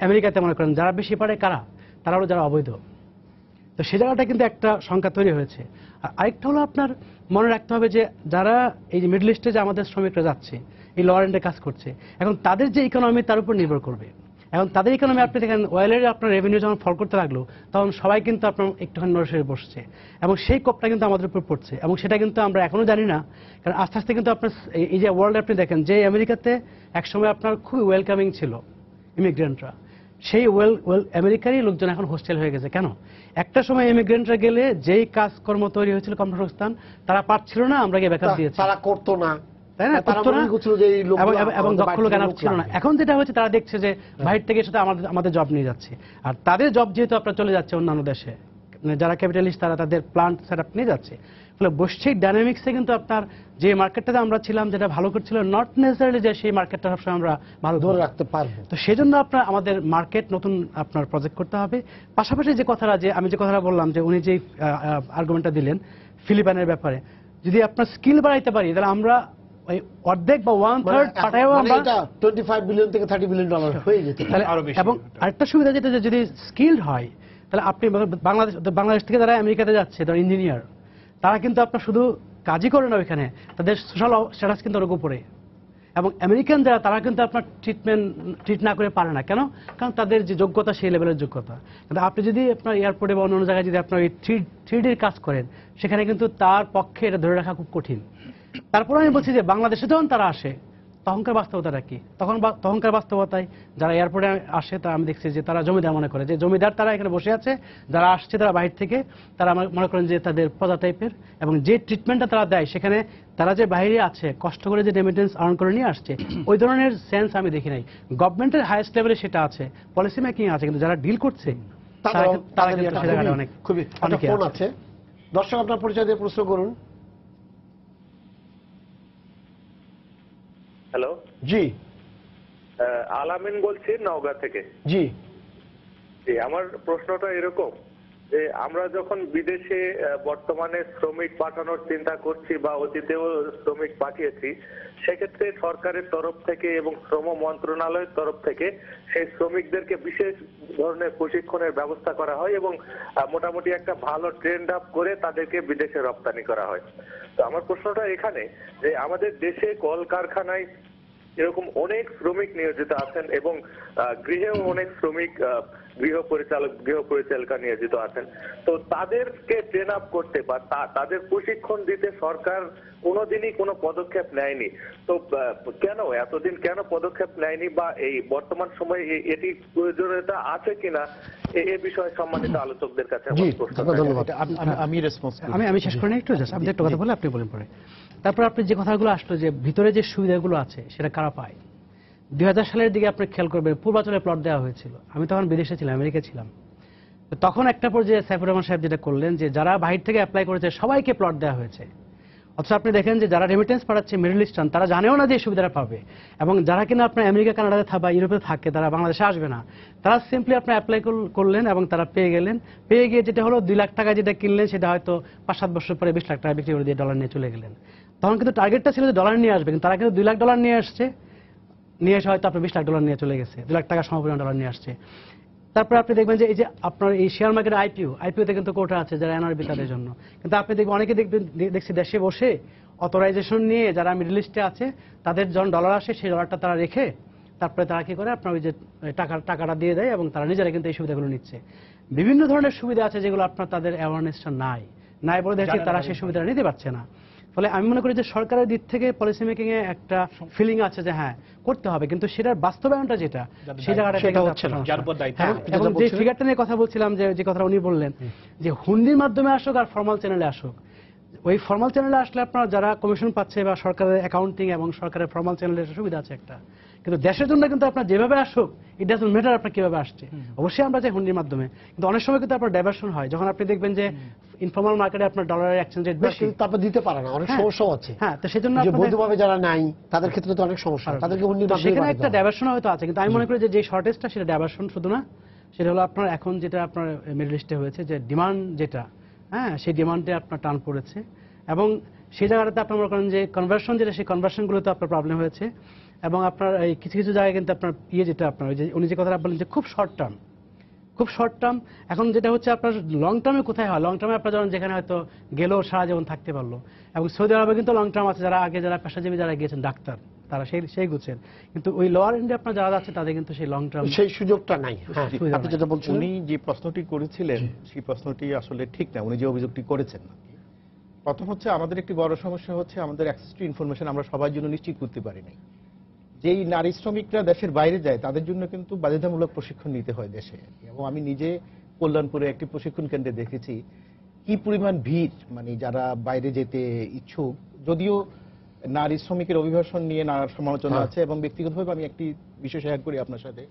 আমেরিকাতে মনে করেন যারা বেশি পারে কারা, তারা হলো যারা অবৈধ। তো সে জায়গাটা কিন্তু একটা সংখ্যা তৈরি হয়েছে। আর আরেকটা হলো আপনার মনে রাখতে হবে যে যারা এই যে মিডল ইস্টে যে আমাদের শ্রমিকরা যাচ্ছে, এই লোয়ার এন্ডে কাজ করছে, এখন তাদের যে ইকোনমি তার উপর নির্ভর করবে। এখন তাদের ইকোনমি আপনি দেখেন অয়েলের আপনার রেভিনিউ যখন ফল করতে লাগলো তখন সবাই কিন্তু আপনার একটুখানি নড়ে বসছে এবং সেই কোপটা কিন্তু আমাদের উপর পড়ছে এবং সেটা কিন্তু আমরা এখনো জানি না, কারণ আস্তে আস্তে কিন্তু আপনার এই যে ওয়ার্ল্ড আপনি দেখেন যে আমেরিকাতে একসময় আপনার খুবই ওয়েলকামিং ছিল ইমিগ্রেন্টরা, সেই আমেরিকারই লোকজন এখন হোস্টেল হয়ে গেছে। কেন? একটা সময় ইমিগ্রেন্টরা গেলে যেই কাজকর্ম তৈরি হয়েছিল কর্মসংস্থান তারা পাচ্ছিল না, আমরা গিয়ে ব্যাকআপ দিয়েছি, তারা করতো না, তাই না? তারা মনে করছিল যে এই লোকগুলো এবং আমাদের দক্ষ লোক বাইরে আনা ছিল না। এখন যেটা হচ্ছে তারা দেখছে যে বাইরে থেকে সাথে আমাদের জব নিয়ে যাচ্ছে, আর তাদের জব যেহেতু আপনার চলে যাচ্ছে অন্যান্য দেশে, মানে যারা ক্যাপিটালিস্ট তারা তাদের প্লান্ট সেট আপ নিয়ে যাচ্ছে, ফলে বৈশ্বিক ডাইনামিক্সে কিন্তু আপনার যে মার্কেটটাতে আমরা ছিলাম যেটা ভালো করছিল, নট নেসেসারিলি যে সেই মার্কেটটা সবসময় আমরা ভালো ধরে রাখতে পারবো। তো সেই জন্য আপনার আমাদের মার্কেট নতুন আপনার প্রজেক্ট করতে হবে। পাশাপাশি যে কথাটা যে আমি যে কথাটা বললাম যে উনি যে আর্গুমেন্টটা দিলেন ফিলিপাইনের ব্যাপারে, যদি আপনার স্কিল বাড়াইতে পারি তাহলে আমরা ওই অর্ধেক বা 1/3 পাঠাইও আমরা, এটা 25 বিলিয়ন থেকে 30 বিলিয়ন ডলার হয়ে যেত। তাহলে আরো বেশি। এবং আরেকটা সুবিধা যেটা যে যদি স্কিলড হয় তাহলে আপনি বাংলাদেশ থেকে যারা আমেরিকাতে যাচ্ছে তারা ইঞ্জিনিয়ার, তারা কিন্তু আপনার শুধু কাজই করে না ওইখানে, তাদের সোশ্যাল স্ট্যাটাস কিন্তু অনেক উপরে, এবং আমেরিকান যারা তারা কিন্তু আপনার ট্রিট না করে পারে না। কেন? কারণ তাদের যে যোগ্যতা সেই লেভেলের যোগ্যতা। কিন্তু আপনি যদি আপনার এয়ারপোর্টে বা অন্য জায়গায় যদি আপনার এই 3Dর কাজ করেন সেখানে কিন্তু তার পক্ষে এটা ধরে রাখা খুব কঠিন। তারপরে আমি বলছি যে বাংলাদেশে যখন তারা আসে তখনকার বাস্তবতাটা কি, তখনকার বাস্তবতায় যারা এয়ারপোর্টে আসে তারা আমি দেখছি যে তারা জমিদার মনে করে, যে জমিদার তারা এখানে বসে আছে, যারা আসছে তারা বাইরে থেকে তারা মনে করেন যে তাদের প্রজা টাইপের, এবং যে ট্রিটমেন্টটা তারা দেয় সেখানে তারা যে বাইরে আছে কষ্ট করে যে রেমিটেন্স আর্ন করে নিয়ে আসছে ওই ধরনের সেন্স আমি দেখি নাই। গভর্নমেন্টের হাইয়েস্ট লেভেলে সেটা আছে, পলিসি মেকিং আছে, কিন্তু যারা ডিল করছে তারা কিন্তু সে জায়গাটা অনেক খুবই অনেকে ফোন আছে। আছে। দর্শক আপনার পরিচয় দিয়ে প্রশ্ন করুন। হ্যালো, জি আলামিন বলছি নওগাঁ থেকে। জি জি, আমার প্রশ্নটা এরকম যে আমরা যখন বিদেশে বর্তমানে শ্রমিক পাঠানোর চিন্তা করছি বা অতীতেও শ্রমিক পাঠিয়েছি, সেক্ষেত্রে সরকারের তরফ থেকে এবং শ্রম মন্ত্রণালয়ের তরফ থেকে সেই শ্রমিকদেরকে বিশেষ ধরনের প্রশিক্ষণের ব্যবস্থা করা হয় এবং মোটামুটি একটা ভালো ট্রেন্ড আপ করে তাদেরকে বিদেশে রপ্তানি করা হয়। তো আমার প্রশ্নটা এখানে যে আমাদের দেশে কলকারখানায় এরকম অনেক শ্রমিক নিয়োজিত আছেন এবং গৃহেও অনেক শ্রমিক গৃহ পরিচালিকা নিয়োজিত আছেন। তো তাদেরকে ট্রেন আপ করতে বা তাদের প্রশিক্ষণ দিতে সরকার কোনোদিনই কোনো পদক্ষেপ নেয়নি। তো কেন এতদিন কেন পদক্ষেপ নেয়নি, বা এই বর্তমান সময়ে এটি প্রয়োজনীয়তা আছে কিনা, এ বিষয়ে সম্মানিত আলোচকদের কাছে জি আমার প্রশ্ন। ধন্যবাদ। আমি রেসপন্স আমি শেষ করে একটু জাস্ট আপনি একটা কথা বলে আপনি বলেন পরে। তারপর আপনি যে কথাগুলো আসলো যে ভিতরে যে সুবিধাগুলো আছে সেটা কারা পায়। 2000 সালের দিকে আপনি খেয়াল করবেন পূর্বাচলে প্লট দেওয়া হয়েছিল, আমি তখন বিদেশে ছিলাম, আমেরিকা ছিলাম। তো তখন একটা পর্যায়ে সাইফুর রহমান সাহেব যেটা করলেন যে যারা বাহির থেকে অ্যাপ্লাই করেছে সবাইকে প্লট দেওয়া হয়েছে, অথচ আপনি দেখেন যে যারা রেমিটেন্স পাঠাচ্ছে মিডল ইস্টার্ন তারা জানেও না যে এই সুবিধাটা পাবে, এবং যারা কিনা আপনার আমেরিকা কানাডাতে বা ইউরোপে থাকে তারা বাংলাদেশে আসবে না, তারা সিম্পলি আপনি অ্যাপ্লাই করলেন এবং তারা পেয়ে গেলেন। পেয়ে গিয়ে যেটা হলো 2 লাখ টাকা যেটা কিনলেন সেটা হয়তো 5-7 বছর পরে 20 লাখ টাকা বিক্রি করে দিয়ে ডলার নিয়ে চলে গেলেন। তখন কিন্তু টার্গেটটা ছিল যে ডলার নিয়ে আসবে, কিন্তু তারা কিন্তু 2 লাখ ডলার নিয়ে আসছে, নিয়ে এসে হয়তো আপনার 20 লাখ ডলার নিয়ে চলে গেছে, 2 লাখ টাকা সমপরিমাণ ডলার নিয়ে আসছে। তারপরে আপনি দেখবেন যে এই যে আপনার এই শেয়ার মার্কেট আইপিওতে কিন্তু কোটা আছে যারা এনআরবি তাদের জন্য, কিন্তু আপনি দেখবেন অনেকে দেখছি দেশে বসে অথরাইজেশন নিয়ে যারা মিডল ইস্টে আছে তাদের যখন ডলার আসে সেই ডলারটা তারা রেখে তারপরে তারা কি করে আপনার ওই যে টাকাটা দিয়ে দেয় এবং তারা নিজেরা কিন্তু এই সুবিধাগুলো নিচ্ছে। বিভিন্ন ধরনের সুবিধা আছে যেগুলো আপনার তাদের অ্যাওয়ারনেসটা নাই বলে দেখছি তারা সেই সুবিধাটা নিতে পারছে না। ফলে আমি মনে করি যে সরকারের দিক থেকে পলিসি মেকিং এ একটা ফিলিং আছে যে হ্যাঁ করতে হবে, কিন্তু সেটার বাস্তবায়নটা যেটা সেই জায়গাটা সেটা হচ্ছে না। যার উপর দায়িত্ব। এবং যে ফিগারটা নিয়ে কথা বলছিলাম যে কথা উনি বললেন যে হুন্ডির মাধ্যমে আসুক আর ফর্মাল চ্যানেলে আসুক, ওই ফর্মাল চ্যানেলে আসলে আপনার যারা কমিশন পাচ্ছে বা সরকারের অ্যাকাউন্টিং এবং সরকারের ফর্মাল চ্যানেলের সুবিধা আছে একটা, কিন্তু দেশের জন্য কিন্তু আপনার যেভাবে আসুক ইট ডাজন্ট ম্যাটার আপনার কিভাবে আসছে, অবশ্যই আমরা চাই হুন্ডির মাধ্যমে, কিন্তু অনেক সময় কিন্তু আপনার ডাইভার্সন হয় যখন আপনি দেখবেন যে ইনফর্মাল মার্কেটে আপনার ডলারের এক্সচেঞ্জ রেট বেশি, কিন্তু তারপর দিতে পারে না, অনেক সমস্যাও আছে। হ্যাঁ, তো সেজন্য যে বৈধভাবে যারা নাই তাদের ক্ষেত্রে তো অনেক সমস্যা, তাদেরকে হুন্ডির মাধ্যমে সেখানে একটা ডাইভার্সন হয়তো আছে, কিন্তু আমি মনে করি যে শর্টেজটা সেটা ডাইভার্সন শুধু না, সেটা হলো আপনার এখন যেটা আপনার মিডল ইস্টে হয়েছে যে ডিমান্ড যেটা, হ্যাঁ সেই ডিমান্ডে আপনার টান পড়েছে, এবং সেই জায়গাটাতে আপনার মনে করেন যে কনভার্সন যেটা সেই কনভার্সনগুলোতে আপনার প্রবলেম হয়েছে, এবং আপনার এই কিছু কিছু জায়গায় কিন্তু আপনার যেটা আপনার ওই যে উনি যে কথাটা বললেন যে খুব শর্ট টার্ম, এখন যেটা হচ্ছে আপনার লং টার্মে কোথায় হয়, লং টার্মে আপনার যেখানে হয়তো গেলেও সারা জীবন থাকতে পারলো, এবং সৌদি আরবে কিন্তু লং টার্ম আছে, যারা পেশাজীবী যারা গিয়েছেন ডাক্তার তারা সেই গুছের, কিন্তু ওই লোয়ার এন্ডে আপনার যারা যাচ্ছে তাদের কিন্তু সেই লং টার্ম সেই সুযোগটা নাই। হ্যাঁ, আপনি যেটা বলছেন উনি যে প্রশ্নটি করেছিলেন সেই প্রশ্নটি আসলে ঠিক না, উনি যে অভিযোগটি করেছেন। প্রথম হচ্ছে আমাদের একটি বড় সমস্যা হচ্ছে আমাদের অ্যাক্সেস টু ইনফরমেশন আমরা সবার জন্য নিশ্চিত করতে পারি নাই। যেই নারী শ্রমিকরা দেশের বাইরে যায় তাদের জন্য কিন্তু বাধ্যতামূলক প্রশিক্ষণ নিতে হয় দেশে, এবং আমি নিজে কল্যাণপুরে একটি প্রশিক্ষণ কেন্দ্রে দেখেছি কি পরিমাণ ভিড়, মানে যারা বাইরে যেতে ইচ্ছুক, যদিও নারী শ্রমিকের অভিবাসন নিয়ে নানা সমালোচনা আছে, এবং ব্যক্তিগতভাবে আমি একটি বিষয় শেয়ার করি আপনার সাথে।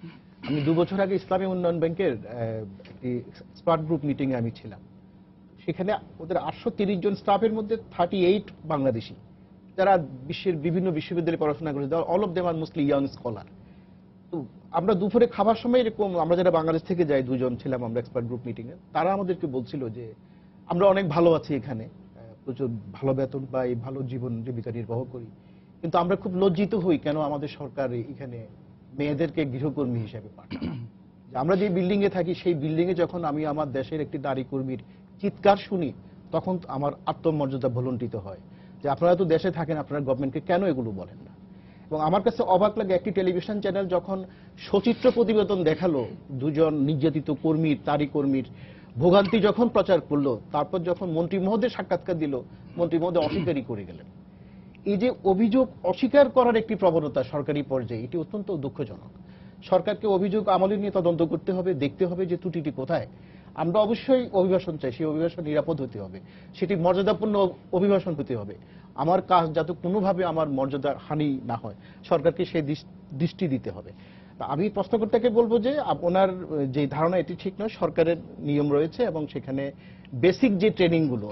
আমি 2 বছর আগে ইসলামী উন্নয়ন ব্যাংকের একটি এক্সপার্ট গ্রুপ মিটিংয়ে আমি ছিলাম। সেখানে ওদের 830 জন স্টাফের মধ্যে 38 বাংলাদেশি, যারা বিশ্বের বিভিন্ন বিশ্ববিদ্যালয়ে পড়াশোনা করেছে, all of them are mostly young scholar. তো আমরা দুপুরে খাবার সময় এরকম, আমরা যারা বাংলাদেশ থেকে যাই 2 জন ছিলাম আমরা এক্সপার্ট গ্রুপ মিটিংয়ে, তারা আমাদেরকে বলছিল যে আমরা অনেক ভালো আছি এখানে, প্রচুর ভালো বেতন পাই, ভালো জীবন জীবিকা নির্বাহ করি, কিন্তু আমরা খুব লজ্জিত হই কেন আমাদের সরকার এখানে মেয়েদেরকে গৃহকর্মী হিসেবে পাঠায়। আমরা যে বিল্ডিং এ থাকি সেই বিল্ডিং এ যখন আমি আমার দেশের একটি নারী কর্মীর চিৎকার শুনি তখন আমার আত্মমর্যাদা ভুলুণ্ঠিত হয় যে আপনারা তো দেশে থাকেন, আপনারা গভর্নমেন্টকে কেন এগুলো বলেন না। এবং আমার কাছে অবাক লাগে একটি টেলিভিশন চ্যানেল যখন সচিত্র প্রতিবেদন দেখালো 2 জন নির্যাতিত কর্মীর, নারী কর্মীর ভোগান্তি যখন প্রচার করলো, তারপর যখন মন্ত্রী মহোদয় সাক্ষাৎকার দিল, মন্ত্রী মহোদয় অস্বীকারই করে গেলেন। এই যে অভিযোগ অস্বীকার করার একটি প্রবণতা সরকারি পর্যায়ে, এটি অত্যন্ত দুঃখজনক। সরকারকে অভিযোগ আমলে নিয়ে তদন্ত করতে হবে, দেখতে হবে যে ত্রুটিটি কোথায়। আমরা অবশ্যই অভিবাসন চাই, সেই অভিবাসন নিরাপদ হতে হবে, সেটি মর্যাদাপূর্ণ অভিবাসন হতে হবে। আমার কাজ যাতে কোনোভাবে আমার মর্যাদার হানি না হয়, সরকারকে সেই দৃষ্টি দিতে হবে। আমি প্রশ্নকর্তাকে বলবো যে আপনার যে ধারণা এটি ঠিক নয়, সরকারের নিয়ম রয়েছে এবং সেখানে বেসিক যে ট্রেনিং গুলো,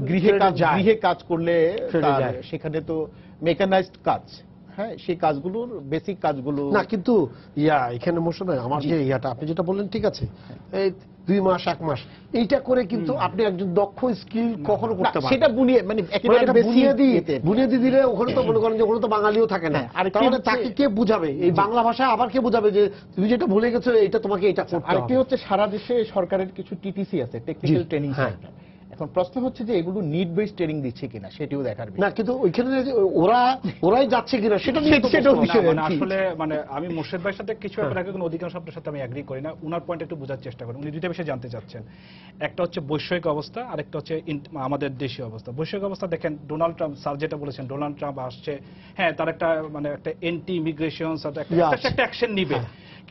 গৃহে কাজ করলে সেখানে তো মেকানাইজড কাজ, হ্যাঁ, সেই কাজগুলোর বেসিক কাজগুলো না, কিন্তু এখানে মোশন আমার যে আপনি যেটা বললেন ঠিক আছে, এই 2 মাস 1 মাস এইটা করে কিন্তু আপনি একজন দক্ষ স্কিল কখনো করতে পারেন সেটা বুনিয়ে, মানে বুনিয়াদি দিলে ওখানে তো মনে করেন যে ওখানে তো বাঙালিও থাকে না, আর তাহলে তাকে কে বুঝাবে এই বাংলা ভাষায়, আবার কে বুঝাবে যে তুমি যেটা ভুলে গেছো এটা তোমাকে এটা করতে হবে। আরেকটি হচ্ছে সারা দেশে সরকারের কিছু টিটিসি আছে, টেকনিক্যাল ট্রেনিং সেন্টার। এখন প্রশ্ন হচ্ছে যে এগুলো নিড বেসড ট্রেনিং দিচ্ছে কিনা সেটিও দেখার বিষয়। না, কিন্তু ওইখানে ওরাই যাচ্ছে কিনা সেটা আসলে মানে আমি মোর্শেদ ভাইয়ের সাথে কিছু ব্যাপার আগে অধিকাংশ আপনার সাথে আমি এগ্রি করি না। উনার পয়েন্ট একটু বোঝার চেষ্টা করেন। উনি দুইটা বিষয় জানতে চাচ্ছেন, একটা হচ্ছে বৈশ্বিক অবস্থা আর একটা হচ্ছে আমাদের দেশীয় অবস্থা। বৈশ্বিক অবস্থা দেখেন, ডোনাল্ড ট্রাম্প স্যার যেটা বলেছেন, ডোনাল্ড ট্রাম্প আসছে, হ্যাঁ তার একটা মানে একটা এন্টি ইমিগ্রেশন একটা অ্যাকশন নিবে,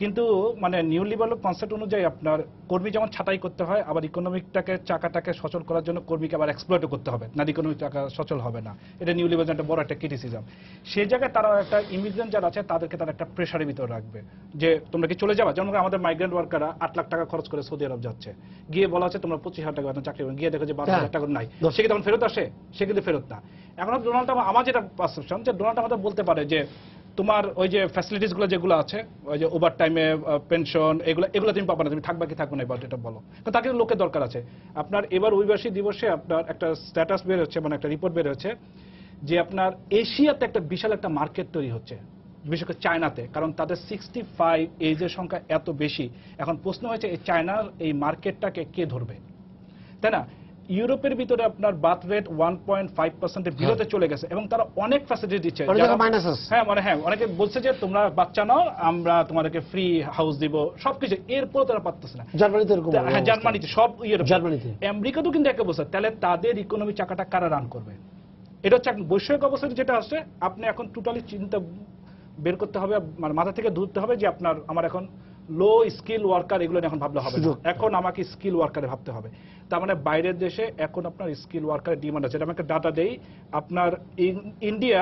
কিন্তু মানে নিউ লিবারাল কনসেপ্ট অনুযায়ী আপনার কর্মী যেমন ছাঁটাই করতে হয়, আবার ইকোনমিকটাকে চাকাটাকে সচল করার জন্য কর্মীকে আবার এক্সপ্লয়েট করতে হবে, না ইকোনমিক চাকা সচল হবে না। এটা নিউ লিবারাল একটা বড় একটা ক্রিটিসিজম। সেই জায়গায় তারা একটা ইমিগ্রেন্ট যারা আছে তাদেরকে তারা একটা প্রেশারের ভিতরে রাখবে যে তোমরা কি চলে যাবা। যেমন আমাদের মাইগ্রেন্ট ওয়ার্কাররা 8 লাখ টাকা খরচ করে সৌদি আরব যাচ্ছে, গিয়ে বলা হচ্ছে তোমরা 25,000 টাকা বেতন চাকরি করবে, গিয়ে দেখো যে 12,000 টাকা নাই, সে কি তখন ফেরত আসে? সে কিন্তু ফেরত না। এখন ডোনাল্ড ট্রাম্প, আমার যেটা পারসেপশন যে ডোনাল্ড ট্রাম্প আমাদের বলতে পারে যে তোমার ওই যে ফ্যাসিলিটিস গুলো যেগুলো আছে, ওই যে ওভার টাইমে পেনশন, এগুলো তুমি পাবা না, তুমি থাকবা কি থাকবে না, এবার এটা বলো। কারণ তাকে লোকের দরকার আছে। আপনার এবার অভিবাসী দিবসে আপনার একটা স্ট্যাটাস বের হচ্ছে, মানে একটা রিপোর্ট বের হচ্ছে যে আপনার এশিয়াতে একটা বিশাল একটা মার্কেট তৈরি হচ্ছে, বিশেষ করে চায়নাতে, কারণ তাদের 65 এজের সংখ্যা এত বেশি। এখন প্রশ্ন হয়েছে এই চায়নার এই মার্কেটটাকে কে ধরবে, তাই না? ইউরোপের ভিতরে আপনার বার্থ রেট 1.5% বিলোতে চলে গেছে এবং তারা অনেক ফ্যাসিলিটি দিচ্ছে। হ্যাঁ, মানে হ্যাঁ, অনেকে বলছে যে তোমরা বাচ্চা নাও, আমরা তোমাদেরকে ফ্রি হাউস দিব, সবকিছু, এরপর তারা পারতেছে না। হ্যাঁ, জার্মানিতে সব, জার্মানিতে, আমেরিকাতেও কিন্তু একই অবস্থা। তাহলে তাদের ইকোনমি চাকাটা কারা রান করবে? এটা হচ্ছে বৈশ্বিক অবস্থা যেটা আসছে। আপনি এখন টোটালি চিন্তা বের করতে হবে, মানে মাথা থেকে ধরতে হবে যে আপনার আমার এখন লো স্কিল ওয়ার্কার, এগুলো এখন ভাবলে হবে না, এখন আমাকে স্কিল ওয়ার্কারে ভাবতে হবে। তার মানে বাইরের দেশে এখন আপনার স্কিল ওয়ার্কারের ডিমান্ড আছে। আমাকে ডাটা দেই, আপনার ইন্ডিয়া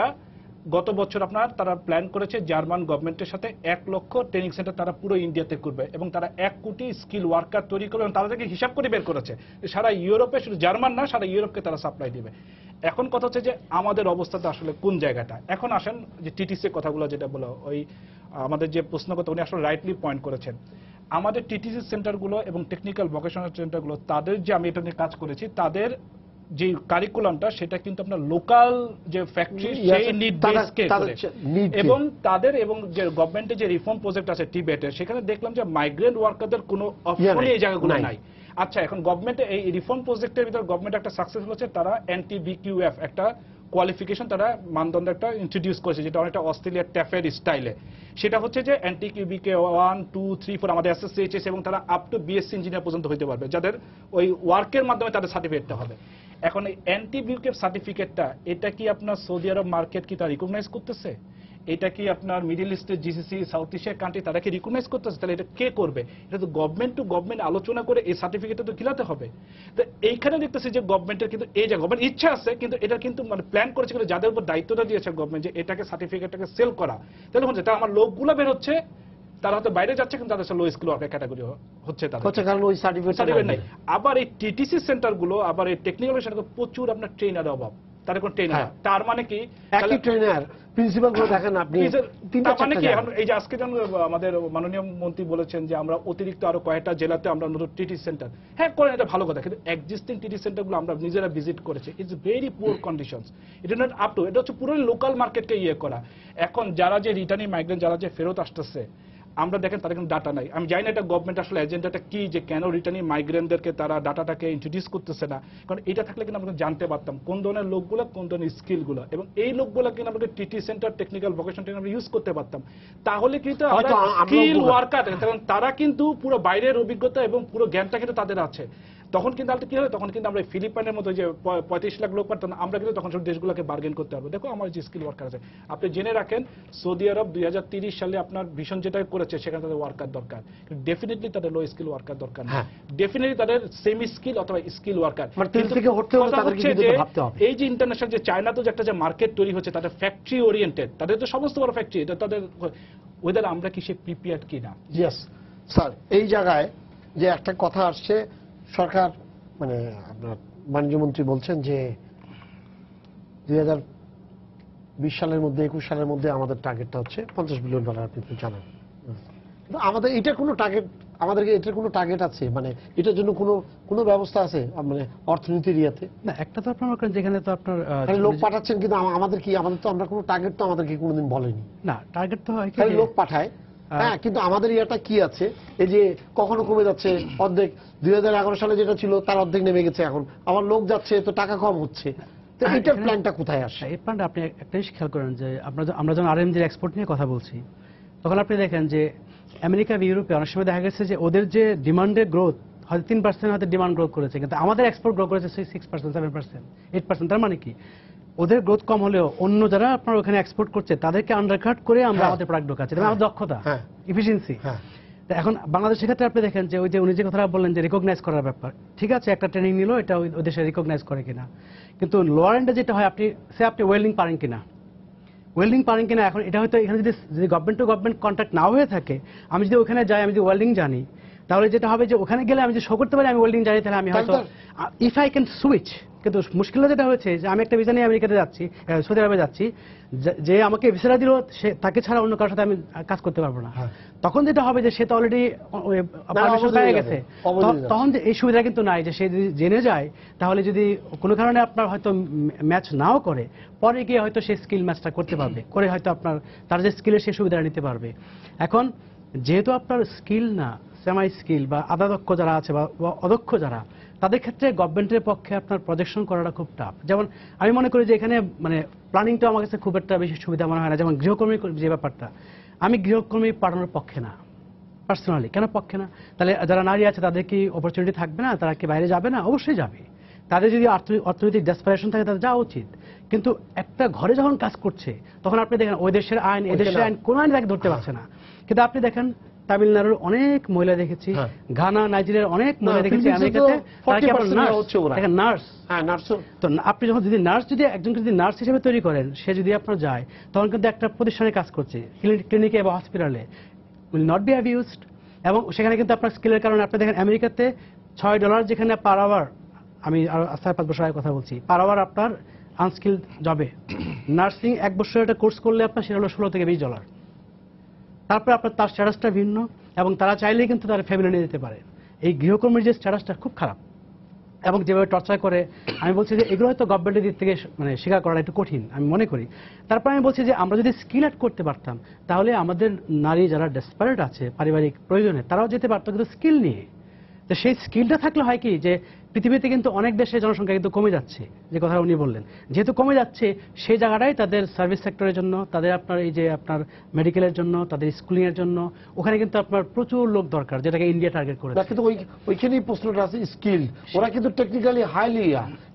গত বছর আপনার তারা প্ল্যান করেছে জার্মান গভর্নমেন্টের সাথে 1 লক্ষ ট্রেনিং সেন্টার তারা পুরো ইন্ডিয়াতে করবে এবং তারা 1 কোটি স্কিল ওয়ার্কার তৈরি করবে এবং তাদেরকে হিসাব করে বের করেছে সারা ইউরোপে, শুধু জার্মান না সারা ইউরোপকে তারা সাপ্লাই দিবে। এখন কথা হচ্ছে যে আমাদের অবস্থাটা আসলে কোন জায়গাটা। এখন আসেন যে টিটিসি কথাগুলো যেটা বলো, ওই আমাদের যে প্রশ্নগত, উনি আসলে রাইটলি পয়েন্ট করেছেন, আমাদের টিটিসি সেন্টারগুলো এবং টেকনিক্যাল ভোকেশনাল সেন্টারগুলো, তাদের যে আমি এটা নিয়ে কাজ করেছি, তাদের যে কারিকুলামটা সেটা কিন্তু আপনার লোকাল যে ফ্যাক্টরি সেই নিড বেসকে করে, এবং তাদের এবং যে গভর্নমেন্টের যে রিফর্ম প্রজেক্ট আছে টিবেটের, সেখানে দেখলাম যে মাইগ্রেন্ট ওয়ার্কারদের কোনো অপশনই এই জায়গাগুলো নাই। আচ্ছা, এখন গভর্নমেন্ট এই রিফর্ম প্রজেক্টের ভিতরে গভর্নমেন্ট একটা সাকসেসফুল হচ্ছে, তারা NTBQF একটা কোয়ালিফিকেশন তারা মানদণ্ড একটা ইন্ট্রোডিউস করেছে, যেটা অনেকটা অস্ট্রেলিয়ার ট্যাফের স্টাইলে। সেটা হচ্ছে যে এনটিকিউবিকে 1, 2, 3, 4 আমাদের এসএসসি, এইচএস এবং তারা আপ টু বিএসসি ইঞ্জিনিয়ার পর্যন্ত হইতে পারবে, যাদের ওই ওয়ার্কের মাধ্যমে তাদের সার্টিফিকেটটা হবে। এখন এই এনটিবিউকে সার্টিফিকেটটা, এটা কি আপনার সৌদি আরব মার্কেট কি তা রিকগনাইজ করতেছে? এটা কি আপনার মিডল ইস্টের জিসিসি, সাউথ এশিয়ার কান্ট্রি তারা কি রিকগনাইজ করতেছে? তাহলে এটা কে করবে? এটা তো গভর্নমেন্ট টু গভর্নমেন্ট আলোচনা করে এই সার্টিফিকেটটা তো কিলাতে হবে। তো এইখানে দেখতেছি যে গভর্নমেন্টের কিন্তু এই যে গভর্নমেন্ট ইচ্ছা আছে, কিন্তু এটা কিন্তু মানে প্ল্যান করেছে, কিন্তু যাদের উপর দায়িত্বটা দিয়েছে গভর্নমেন্ট যে এটাকে সার্টিফিকেটটাকে সেল করা, তাহলে হচ্ছে তা আমার লোকগুলো বের হচ্ছে, তারা হয়তো বাইরে যাচ্ছে, কিন্তু তাদের লো স্কিল ওয়ার্কার ক্যাটাগরি হচ্ছে তাদের, কারণ ওই সার্টিফিকেট নাই। আবার এই টিটিসি সেন্টারগুলো, আবার এই টেকনিক্যাল সেন্টারগুলো প্রচুর আপনার ট্রেনারের অভাব, তাদের কোন ট্রেনার। তার মানে কি একই ট্রেনার প্রিন্সিপাল গুলো দেখেন আপনি, তার মানে কি এখন এই যে আজকে যেমন আমাদের মাননীয় মন্ত্রী বলেছেন যে আমরা অতিরিক্ত আরো কয়েকটা জেলাতে আমরা নতুন টিটি সেন্টার, হ্যাঁ করেন, এটা ভালো কথা, কিন্তু এক্সিস্টিং টিটি সেন্টারগুলো আমরা নিজেরা ভিজিট করেছি, it's very poor conditions, it is not up to, এটা হচ্ছে পুরো লোকাল মার্কেটকে ইয়ে করা। এখন যারা যে রিটার্নিং মাইগ্রেন্ট, যারা যে ফেরত আসতেছে, আমরা দেখেন তাদের কোনো ডাটা নাই। আমি জানি না এটা গভর্নমেন্ট আসলে এজেন্ডাটা কি, যে কেন রিটার্নিং মাইগ্রেন্টদেরকে তারা ডাটাটাকে ইন্ট্রোডিউস করতেছে না, কারণ এটা থাকলে কিন্তু আমরা জানতে পারতাম কোন ধরনের লোকগুলো, কোন ধরনের স্কিলগুলো, এবং এই লোকগুলো কিন্তু আমরা TT centre, technical vocation training আমরা ইউজ করতে পারতাম। তাহলে কিন্তু আমরা স্কিল ওয়ার্কার, কারণ তারা কিন্তু পুরো বাইরের অভিজ্ঞতা এবং পুরো জ্ঞানটা কিন্তু তাদের আছে। তখন কিন্তু কি হবে, তখন কিন্তু আমরা ফিলিপাইনের মতো যে 35 লাখ লোক পারতাম, আমরা কিন্তু তখন সব দেশগুলোকে বার্গেন করতে পারবো। দেখো আমার যে স্কিল ওয়ার্কার আছে, আপনি জেনে রাখেন সৌদি আরব 2030 সালে আপনার ভিশন যেটা করেছে, সেখানে তাদের ওয়ার্কার দরকার, ডেফিনেটলি তাদের লো স্কিল ওয়ার্কার দরকার না, ডেফিনেটলি তাদের সেমি স্কিল অথবা স্কিল ওয়ার্কার। এই যে ইন্টারন্যাশনাল যে চায়না তো যে একটা যে মার্কেট তৈরি হচ্ছে, তাদের ফ্যাক্টরি ওরিয়েন্টেড, তাদের তো সমস্ত বড় ফ্যাক্টরি, এটা তাদের ওদের আমরা কি সে প্রিপেয়ার্ড কিনা? ইয়েস স্যার, এই জায়গায় যে একটা কথা আসছে, সরকার মানে আপনার বাণিজ্যমন্ত্রী বলছেন যে 2020 সালের মধ্যে 21 সালের মধ্যে আমাদের টার্গেটটা হচ্ছে $50 বিলিয়ন, আপনি তো জানেন। আমাদের এটার কোনো টার্গেট, আমাদেরকে এটার কোনো টার্গেট আছে, মানে এটার জন্য কোনো ব্যবস্থা আছে মানে অর্থনীতির ইয়েতে? না, একটা তো আপনার যেখানে তো আপনার লোক পাঠাচ্ছেন, কিন্তু আমাদের তো আমরা কোনো টার্গেট তো আমাদেরকে কোনোদিন বলেনি। না, টার্গেট তো হয় কি লোক পাঠায়, হ্যাঁ, কিন্তু আমাদের ইয়েটা কি আছে, এই যে কখনো কমে যাচ্ছে, অর্ধেক 2011 সালে যেটা ছিল তার অর্ধেক নেমে গেছে, এখন আমার লোক যাচ্ছে তো টাকা কম হচ্ছে, তো এটার প্ল্যানটা কোথায় আসে? এই প্ল্যানটা আপনি একটা জিনিস খেয়াল করেন যে আমরা যখন আরএমজির এক্সপোর্ট নিয়ে কথা বলছি, তখন আপনি দেখেন যে আমেরিকা বা ইউরোপে অনেক সময় দেখা গেছে যে ওদের যে ডিমান্ডের গ্রোথ হয়তো 3% হয়তো ডিমান্ড গ্রোথ করেছে, কিন্তু আমাদের এক্সপোর্ট গ্রো করেছে 6%, 7%, 8%। তার মানে কি ওদের গ্রোথ কম হলেও অন্য যারা আপনার ওখানে এক্সপোর্ট করছে তাদেরকে আন্ডারকাট করে আমরা আমাদের প্রোডাক্ট ঢোকাচ্ছি, আমাদের দক্ষতা, এফিসিয়েন্সি। এখন বাংলাদেশের ক্ষেত্রে আপনি দেখেন যে ওই যে উনি যে কথাটা বললেন যে রিকগনাইজ করার ব্যাপার, ঠিক আছে, একটা ট্রেনিং নিল, এটা ওই দেশে রিকগনাইজ করে কিনা, কিন্তু লোয়ার এন্ডে যেটা হয় আপনি ওয়েল্ডিং পারেন কিনা, এখন এটা হয়তো এখানে যদি গভর্নমেন্ট টু গভর্নমেন্ট কন্ট্রাক্ট নাও হয়ে থাকে, আমি যদি ওখানে যাই, আমি যদি ওয়েল্ডিং জানি, তাহলে যেটা হবে যে ওখানে গেলে আমি যদি শো করতে পারি আমি ওয়েল্ডিং জানি, তাহলে আমি হয়তো ইফ আই ক্যান সুইচ। কিন্তু মুশকিল যেটা হয়েছে যে আমি একটা ভিসা নিয়ে আমেরিকাতে যাচ্ছি, সৌদি আরবে যাচ্ছি, যে আমাকে ভিসাটা দিল তাকে ছাড়া অন্য কারোর সাথে আমি কাজ করতে পারবো না। তখন যেটা হবে যে সে তো অলরেডি পারমিশন পেয়ে গেছে, তখন এই সুবিধা কিন্তু নাই যে সে যদি জেনে যায়, তাহলে যদি কোনো কারণে আপনার হয়তো ম্যাচ নাও করে, পরে গিয়ে হয়তো সে স্কিল ম্যাচটা করতে পারবে, করে হয়তো আপনার তার যে স্কিলের সে সুবিধা নিতে পারবে। এখন যেহেতু আপনার স্কিল না, সেমাই স্কিল বা আধা দক্ষ যারা আছে বা অদক্ষ যারা, তাদের ক্ষেত্রে গভর্নমেন্টের পক্ষে আপনার প্রজেকশন করাটা খুব টাফ। যেমন আমি মনে করি যে এখানে মানে প্ল্যানিংটা আমার কাছে খুব একটা বেশি সুবিধা মনে হয় না। যেমন গৃহকর্মী যে ব্যাপারটা, আমি গৃহকর্মী পাঠানোর পক্ষে না পার্সোনালি। কেন পক্ষে না? তাহলে যারা নারী আছে তাদের কি অপরচুনিটি থাকবে না? তারা কি বাইরে যাবে না? অবশ্যই যাবে। তাদের যদি অর্থনৈতিক ডেসপারেশন থাকে তাদের যাওয়া উচিত। কিন্তু একটা ঘরে যখন কাজ করছে তখন আপনি দেখেন ওই দেশের আইন এ দেশের আইন কোন আইন তাকে ধরতে পারছে না। কিন্তু আপনি দেখেন তামিলনাড়ুর অনেক মহিলা দেখেছি, ঘানা, নাইজেরিয়ার অনেক মহিলা দেখেছি আমেরিকাতে, নার্স। তো আপনি যখন যদি একজনকে যদি নার্স হিসেবে তৈরি করেন, সে যদি আপনার যায়, তখন কিন্তু একটা প্রতিষ্ঠানে কাজ করছে, ক্লিনিকে বা হসপিটালে, উইল নট বি অ্যাবিউজড। এবং সেখানে কিন্তু আপনার স্কিলের কারণে আপনি দেখেন আমেরিকাতে $6 যেখানে পার আওয়ার, আমি আরো 4-5 বছর আগে কথা বলছি, পার আওয়ার আপনার আনস্কিল জবে নার্সিং 1 বছর একটা কোর্স করলে আপনার সেটা হলো $16 থেকে $20। তারপরে আপনার তার স্ট্যাটাসটা ভিন্ন, এবং তারা চাইলেই কিন্তু তার ফ্যামিলি নিয়ে যেতে পারে। এই গৃহকর্মীর যে স্ট্যাটাসটা খুব খারাপ এবং যেভাবে টর্চার করে, আমি বলছি যে এগুলো হয়তো গভর্নমেন্টের দিক থেকে মানে স্বীকার করা একটু কঠিন আমি মনে করি। তারপর আমি বলছি যে আমরা যদি স্কিল অ্যাড করতে পারতাম, তাহলে আমাদের নারী যারা ডেসপারেট আছে পারিবারিক প্রয়োজনে, তারাও যেতে পারতো কিন্তু স্কিল নিয়ে। তো সেই স্কিলটা থাকলে হয় কি যে পৃথিবীতে কিন্তু অনেক দেশের জনসংখ্যা কিন্তু কমে যাচ্ছে, যে কথা উনি বললেন। যেহেতু কমে যাচ্ছে, সেই জায়গাটাই তাদের সার্ভিস সেক্টরের জন্য, তাদের আপনার এই যে আপনার মেডিকেলের জন্য, তাদের স্কুলিং এর জন্য ওখানে কিন্তু আপনার প্রচুর লোক দরকার, যেটাকে ইন্ডিয়া টার্গেট করে। না, কিন্তু ওইখানেই প্রশ্নটা আছে স্কিল। ওরা কিন্তু টেকনিক্যালি হাইলি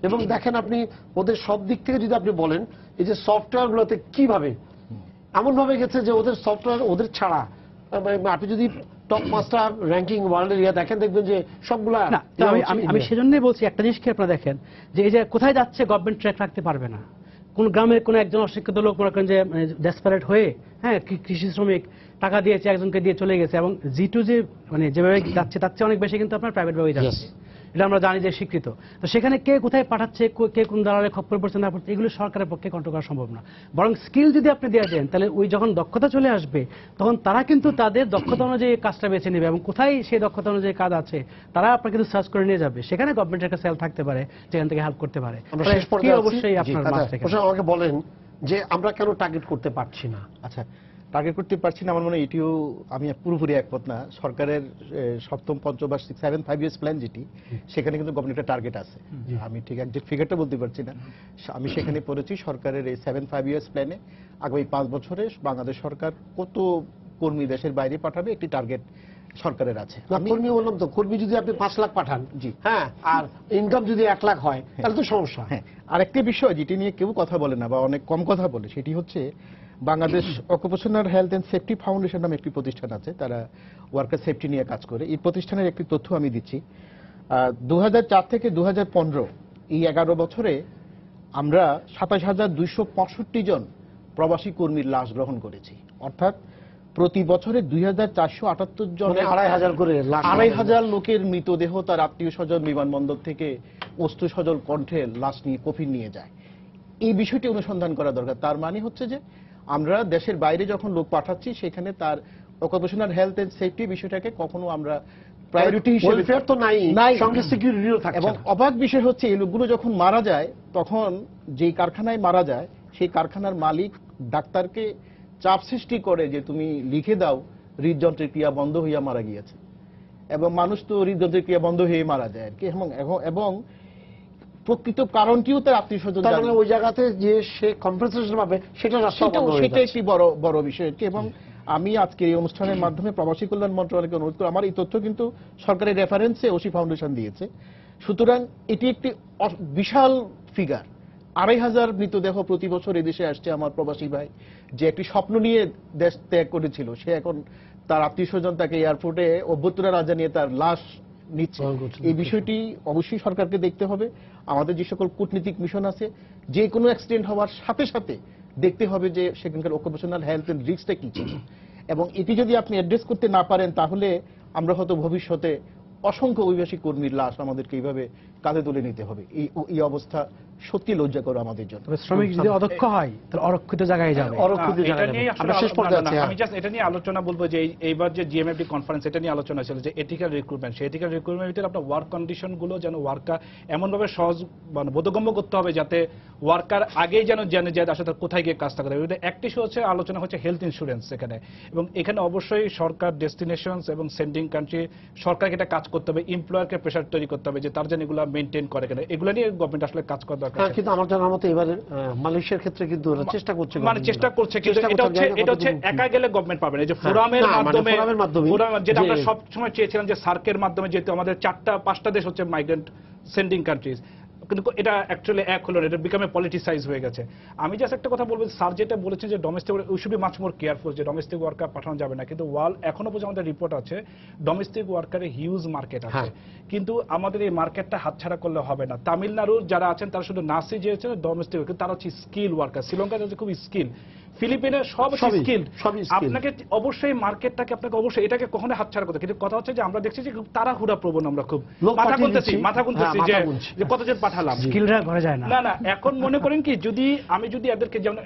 এবং দেখেন আপনি ওদের সব দিক থেকে যদি আপনি বলেন, এই যে সফটওয়্যার গুলোতে কিভাবে এমন ভাবে গেছে যে ওদের সফটওয়্যার ওদের ছাড়া আপনি যদি টপ 5টা র্যাঙ্কিং ওয়ার্ল্ডের দেখেন, দেখবেন যে সবগুলা না, তো আমি সেজন্যই বলছি, একটা জিনিস কি আপনারা দেখেন যে এই যে কোথায় যাচ্ছে গভর্নমেন্ট ট্র্যাক রাখতে পারবে না। কোন গ্রামের কোন একজন অশিক্ষিত লোক মনে করেন যে ডেসপারেট হয়ে, হ্যাঁ, কৃষি শ্রমিক টাকা দিয়েছে, একজনকে দিয়ে চলে গেছে, এবং G2 যে মানে যেভাবে যাচ্ছে তার চেয়ে অনেক বেশি কিন্তু আপনার প্রাইভেট ভাবে যাচ্ছে। এটা আমরা জানি যে স্বীকৃত। তো সেখানে কে কোথায় পাঠাচ্ছে, কে কোন দালালে খপ্পরে পড়ছে না পড়ছে, এগুলো সরকারের পক্ষে কন্ট্রোল করা সম্ভব না। বরং স্কিল যদি আপনি দিয়ে দেন, তাহলে ওই যখন দক্ষতা চলে আসবে, তখন তারা কিন্তু তাদের দক্ষতা অনুযায়ী কাজটা বেছে নেবে, এবং কোথায় সেই দক্ষতা অনুযায়ী কাজ আছে তারা আপনার কিন্তু সার্চ করে নিয়ে যাবে। সেখানে গভর্নমেন্টের একটা সেল থাকতে পারে, যেখান থেকে হেল্প করতে পারে। অবশ্যই আপনার আমাকে বলেন যে আমরা কেন টার্গেট করতে পারছি না? আচ্ছা, টার্গেট করতে পারছি না, আমার মনে হয় এটিও আমি পুরোপুরি একমত না। সরকারের সপ্তম পঞ্চবার্ষিক 7-5 ইয়ার্স প্ল্যান যেটি, সেখানে কিন্তু গভর্নমেন্টের টার্গেট আছে। আমি ঠিক একজ্যাক্ট ফিগারটা বলতে পারছি না। আমি সেখানে পড়েছি সরকারের এই 7-5 ইয়ার্স প্ল্যানে আগামী 5 বছরে বাংলাদেশ সরকার কত কর্মী দেশের বাইরে পাঠাবে একটি টার্গেট সরকারের আছে। কর্মী বললাম তো, কর্মী যদি আপনি 5 লাখ পাঠান, জি হ্যাঁ, আর ইনকাম যদি 1 লাখ হয়, তাহলে তো সমস্যা। হ্যাঁ, আরেকটি বিষয় যেটি নিয়ে কেউ কথা বলে না বা অনেক কম কথা বলে, সেটি হচ্ছে Bangladesh occupational health and safety foundation নামে একটি প্রতিষ্ঠান আছে, তারা ওয়ার্কার সেফটি নিয়ে কাজ করে। এই প্রতিষ্ঠানের একটি তথ্য আমি দিচ্ছি। 2004 থেকে 2015 এই 11 বছরে আমরা 27,265 জন প্রবাসী কর্মীর লাশ গ্রহণ করেছি। অর্থাৎ প্রতি বছরে 2,478 জন, 2,500 করে, 2,500 লোকের মৃতদেহ তার আত্মীয় স্বজন বিমানবন্দর থেকে অস্ত্র সজল কণ্ঠে লাশ নিয়ে কফিন নিয়ে যায়। এই বিষয়টি অনুসন্ধান করা দরকার। তার মানে হচ্ছে যে আমরা দেশের বাইরে যখন লোক পাঠাচ্ছি, সেখানে তার অকুপেশনাল হেলথ এন্ড সেফটি বিষয়টাকে কখনো আমরা প্রায়োরিটি হিসেবে তো নাই, সঙ্গে সিকিউরিটিও থাকছে। এবং অবাক বিষয় হচ্ছে এই লোকগুলো যখন মারা যায়, তখন যেই কারখানায় মারা যায় সেই কারখানার মালিক ডাক্তারকে চাপ সৃষ্টি করে যে তুমি লিখে দাও হৃদযন্ত্রের ক্রিয়া বন্ধ হইয়া মারা গিয়েছে। এবং মানুষ তো হৃদযন্ত্রের ক্রিয়া বন্ধ হয়ে মারা যায় আর কি। এবং প্রকৃত কারণটিও তার আত্মীয় স্বজন, ওই জায়গাতে যে সে কম্পেনসেশন পাবে সেটা একটি বড় বিষয়। এবং আমি আজকে এই অনুষ্ঠানের মাধ্যমে প্রবাসী কল্যাণ মন্ত্রণালয়কে অনুরোধ করি, আমার এই তথ্য কিন্তু সরকারের রেফারেন্সে ওসি ফাউন্ডেশন দিয়েছে। সুতরাং এটি একটি বিশাল ফিগার। 2,500 মৃতদেহ প্রতি বছর এদেশে আসছে। আমার প্রবাসী ভাই যে একটি স্বপ্ন নিয়ে দেশ ত্যাগ করেছিল, সে এখন তার আত্মীয় স্বজন তাকে এয়ারপোর্টে অভ্যর্থনা না জানিয়ে তার লাশ নিচ্ছে। এই বিষয়টি অবশ্যই সরকারকে দেখতে হবে। আমাদের যে সকল কূটনীতিক মিশন আছে, যে কোনো অ্যাক্সিডেন্ট হওয়ার সাথে সাথে দেখতে হবে যে সেখানকার অকুপেশনাল হেলথ এন্ড রিস্কটা কি ছিল। এবং এটি যদি আপনি অ্যাড্রেস করতে না পারেন, তাহলে আমরা হয়তো ভবিষ্যতে অসংখ্য অভিবাসী কর্মীর লাশ আমাদেরকে এইভাবে কাঁধে তুলে নিতে হবে। এই অবস্থা সত্যি লজ্জাকর আমাদের জন্য। শ্রমিক যদি অদক্ষ হয়, তাহলে অরক্ষিত জায়গায় যাবে। আমি জাস্ট এটা নিয়ে আলোচনা বলবো যে এইবার যে জিএমএফডি কনফারেন্স, এটা নিয়ে আলোচনা ছিল যে এথিক্যাল রিক্রুটমেন্ট। সেই এথিক্যাল রিক্রুটমেন্টের ভিতরে আপনার ওয়ার্ক কন্ডিশন গুলো যেন ওয়ার্কার এমনভাবে সহজ মানে বোধগম্য করতে হবে, যাতে ওয়ার্কার আগেই যেন জানে যে আসলে তার কোথায় গিয়ে কাজটা করে। একটি হচ্ছে আলোচনা হচ্ছে হেলথ ইন্স্যুরেন্স এখানে, এবং এখানে অবশ্যই সরকার ডেস্টিনেশনস এবং সেন্ডিং কান্ট্রি সরকারকে এটা কাজ করতে হবে, এমপ্লয়ারকে প্রেশার তৈরি করতে হবে যে তার যেন এগুলো মেনটেন করে। কেন এগুলো নিয়ে গভর্নমেন্ট আসলে কাজ করা দরকার। কিন্তু আমার জানার মতো এবারে মালয়েশিয়ার ক্ষেত্রে কিন্তু চেষ্টা করছে, মানে চেষ্টা করছে, কিন্তু এটা হচ্ছে একা গেলে গভর্নমেন্ট পাবে না। এই যে ফোরামের মাধ্যমে, যেটা আমরা সব সময় চেয়েছিলাম যে সার্কের মাধ্যমে, যেহেতু আমাদের 4-5টা দেশ হচ্ছে মাইগ্রেন্ট সেন্ডিং কান্ট্রিজ, কিন্তু এটা অ্যাকচুয়ালি এক হলো না, এটা বিকামে পলিটিসাইজ হয়ে গেছে। আমি জাস্ট একটা কথা বলবো, স্যার যেটা বলেছেন যে domestic we should be much more careful, যে ডোমেস্টিক ওয়ার্কার পাঠানো যাবে না। কিন্তু ওয়ার্ল্ড এখনো পর্যন্ত আমাদের রিপোর্ট আছে ডোমেস্টিক ওয়ার্কারের হিউজ মার্কেট আছে, কিন্তু আমাদের এই মার্কেটটা হাতছাড়া করলে হবে না। তামিলনাড়ুর যারা আছেন তারা শুধু নাসি যে ডোমেস্টিক, কিন্তু তারা হচ্ছে স্কিল ওয়ার্কার। শ্রীলঙ্কায় হচ্ছে খুব স্কিল, ফিলিপিনের সব স্কিল। আপনাকে অবশ্যই মার্কেটটাকে আপনাকে অবশ্যই এটাকে কখনো হাতছাড়া করতে, কিন্তু কথা হচ্ছে যে আমরা দেখছি যে খুব তাড়াহুড়া প্রবণ, আমরা খুব মাথা গুনতেছি যে কতজন পাঠালাম, স্কিলরা ঘরে যায় না। না এখন মনে করেন কি, যদি এদেরকে যেমন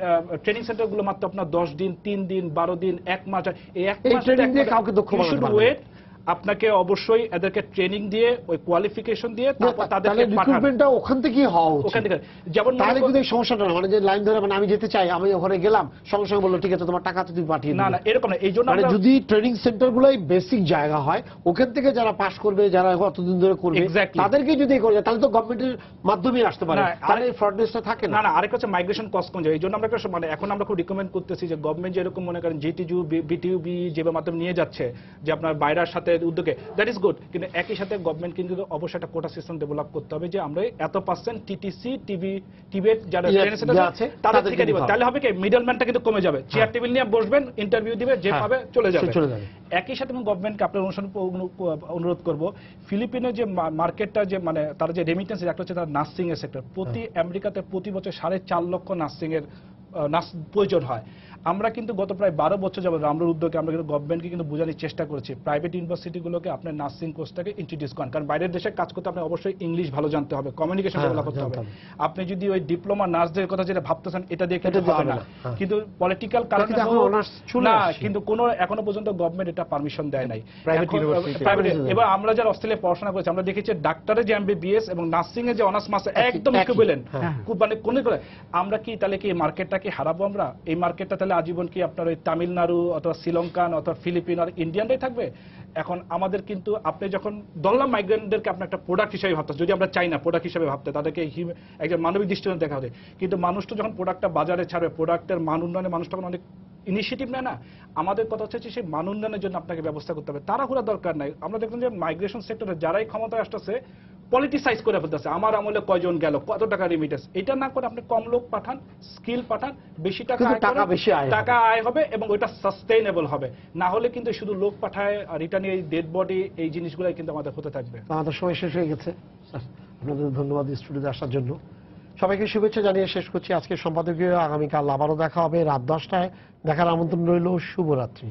ট্রেনিং সেন্টার গুলো মাত্র আপনার 10 দিন, 3 দিন, 12 দিন, 1 মাস, এই 1 মাস কাউকে দক্ষ ওয়েট আপনাকে অবশ্যই এদেরকে ট্রেনিং দিয়ে ওই কোয়ালিফিকেশন দিয়ে তারপর তাহলে তাদেরকে পাঠান রিক্রুটমেন্টটা ওখান থেকেই হওয়া উচিত। ওখান থেকে যেমন মনে তাহলে করুন- কিন্তু এই সমস্যাটা না, মানে যে লাইন ধরে মানে আমি যেতে চাই, আমি ওখানে গেলাম, সঙ্গে সঙ্গে বললো ঠিক আছে তোমার টাকা তুমি পাঠিয়ে না দিবে। না এরকম না, এই জন্য মানে আমরা যদি ট্রেনিং সেন্টার গুলোই বেসিক জায়গা হয়, ওখান থেকে যারা পাস করবে, যারা অতদিন ধরে করবে, Exactly. তাদেরকে যদি করে যায়, তাহলে তো গভর্নমেন্টের মাধ্যমেই আসতে পারে, না, তাহলে এই ফ্রডনেসটা থাকে না না। না আরেকটা হচ্ছে মাইগ্রেশন কস্ট কম যায়। এই জন্য আমরা একটা মানে এখন আমরা খুব রিকমেন্ড করতেছি যে গভর্নমেন্ট যেরকম মনে করেন জিটিইউ বিটিইউবি যেভাবে মাধ্যমে নিয়ে যাচ্ছে যে আপনার বাইরের সাথে উদ্যোগে, দ্যাট ইজ গুড, কিন্তু একই সাথে গভর্নমেন্ট কিন্তু অবশ্যই একটা কোটা সিস্টেম ডেভেলপ করতে হবে যে আমরা এত % টিটিসি টিবেট যারা ইয়ে, ট্রেনিং সেন্টার যা আছে আছে, তাদের তাদেরকে থেকে দিব। দিতে হবে। তাহলে হবে কি মিডলম্যানটা কিন্তু কমে যাবে, চেয়ার টেবিল নিয়ে বসবেন, ইন্টারভিউ দিবে, যে হ্যাঁ, পাবে চলে যাবে। সে চলে যাবে। একই সাথে আমি গভর্নমেন্টকে আপনার অনুরোধ করব, ফিলিপিনের যে মার্কেটটা যে মানে তার যে রেমিটেন্স একটা হচ্ছে তার নার্সিং এর সেক্টর, প্রতি আমেরিকাতে প্রতি বছর 4.5 লক্ষ নার্সিং এর নার্স প্রয়োজন হয়। আমরা কিন্তু গত প্রায় 12 বছর যাবত আমরা উদ্যোগে আমরা কিন্তু গভর্নমেন্টকে কিন্তু বোঝানোর চেষ্টা করেছি প্রাইভেট ইউনিভার্সিটিগুলোকে আপনার নার্সিং কোর্সটাকে ইন্ট্রোডিউস করেন, কারণ বাইরের দেশে কাজ করতে আপনি অবশ্যই ইংলিশ ভালো জানতে হবে, কমিউনিকেশন হ্যাঁ, ডেভেলপ করতে হবে। জানতে আপনি যদি ওই ডিপ্লোমা নার্সদের কথা যেটা ভাবতেছেন এটা দিয়ে কিন্তু এটা দিয়ে হবে হবে না, না, হ্যাঁ। কিন্তু পলিটিক্যাল কারণে কিন্তু এখন honors চলে না, আসছে। কিন্তু কোনো এখনো পর্যন্ত গভর্নমেন্ট এটা পারমিশন দেয় নাই। Private এখন- university। private- Private এবার আমরা যারা অস্ট্রেলিয়ায় পড়াশোনা করেছি আমরা দেখেছি ডাক্তারের যে এমবিবিএস এবং নার্সিং এর যে অনার্স মাস্টার একদম একই, ইকুইভ্যালেন্ট, হ্যাঁ। মানে কোন করে আমরা কি তাহলে কি এই মার্কেটটা কি হারাবো? আমরা এই মার্কেটটা তাহলে আজীবন কি আপনার ওই তামিলনাড়ু অথবা শ্রীলঙ্কান অথবা ফিলিপিন আর ইন্ডিয়ানরাই থাকবে? এখন আমাদের কিন্তু আপনি যখন ধরলাম মাইগ্রেন্টদেরকে আপনি একটা প্রোডাক্ট হিসেবে ভাবতেন, যদি আমরা চাই না প্রোডাক্ট হিসেবে ভাবতে, তাদেরকে একজন মানবিক দৃষ্টিকোণে দেখা হবে, কিন্তু মানুষটা যখন প্রোডাক্টটা বাজারে ছাড়বে, প্রোডাক্টের মান উন্নয়নে মানুষ তখন অনেক ইনিশিয়েটিভ নেয় না। আমাদের কথা হচ্ছে সেই মান উন্নয়নের জন্য আপনাকে ব্যবস্থা করতে হবে, তাড়াহুড়া দরকার নাই। আমরা দেখলাম যে মাইগ্রেশন সেক্টরে যারাই ক্ষমতায় আসতেছে পলিটিসাইজ করে ফেলতেছে, আমার আমলে কয়জন গেল, কত টাকা রিমিটেন্স, এটা না করে আপনি কম লোক পাঠান, স্কিল পাঠান, বেশি টাকা কিন্তু আয় টাকা করেন, বেশি আয় হবে। টাকা আয় হবে এবং ওইটা সাস্টেইনেবল হবে। না হলে কিন্তু শুধু লোক পাঠায় আর রিটার্ন এই ডেড বডি এই জিনিসগুলাই কিন্তু আমাদের হতে থাকবে। আমাদের সময় শেষ হয়ে গেছে। আপনাদের ধন্যবাদ স্টুডিওতে আসার জন্য। সবাইকে শুভেচ্ছা জানিয়ে শেষ করছি আজকের সম্পাদকীয়। আগামীকাল আবারও দেখা হবে রাত 10টায়। দেখার আমন্ত্রণ রইল। শুভরাত্রি।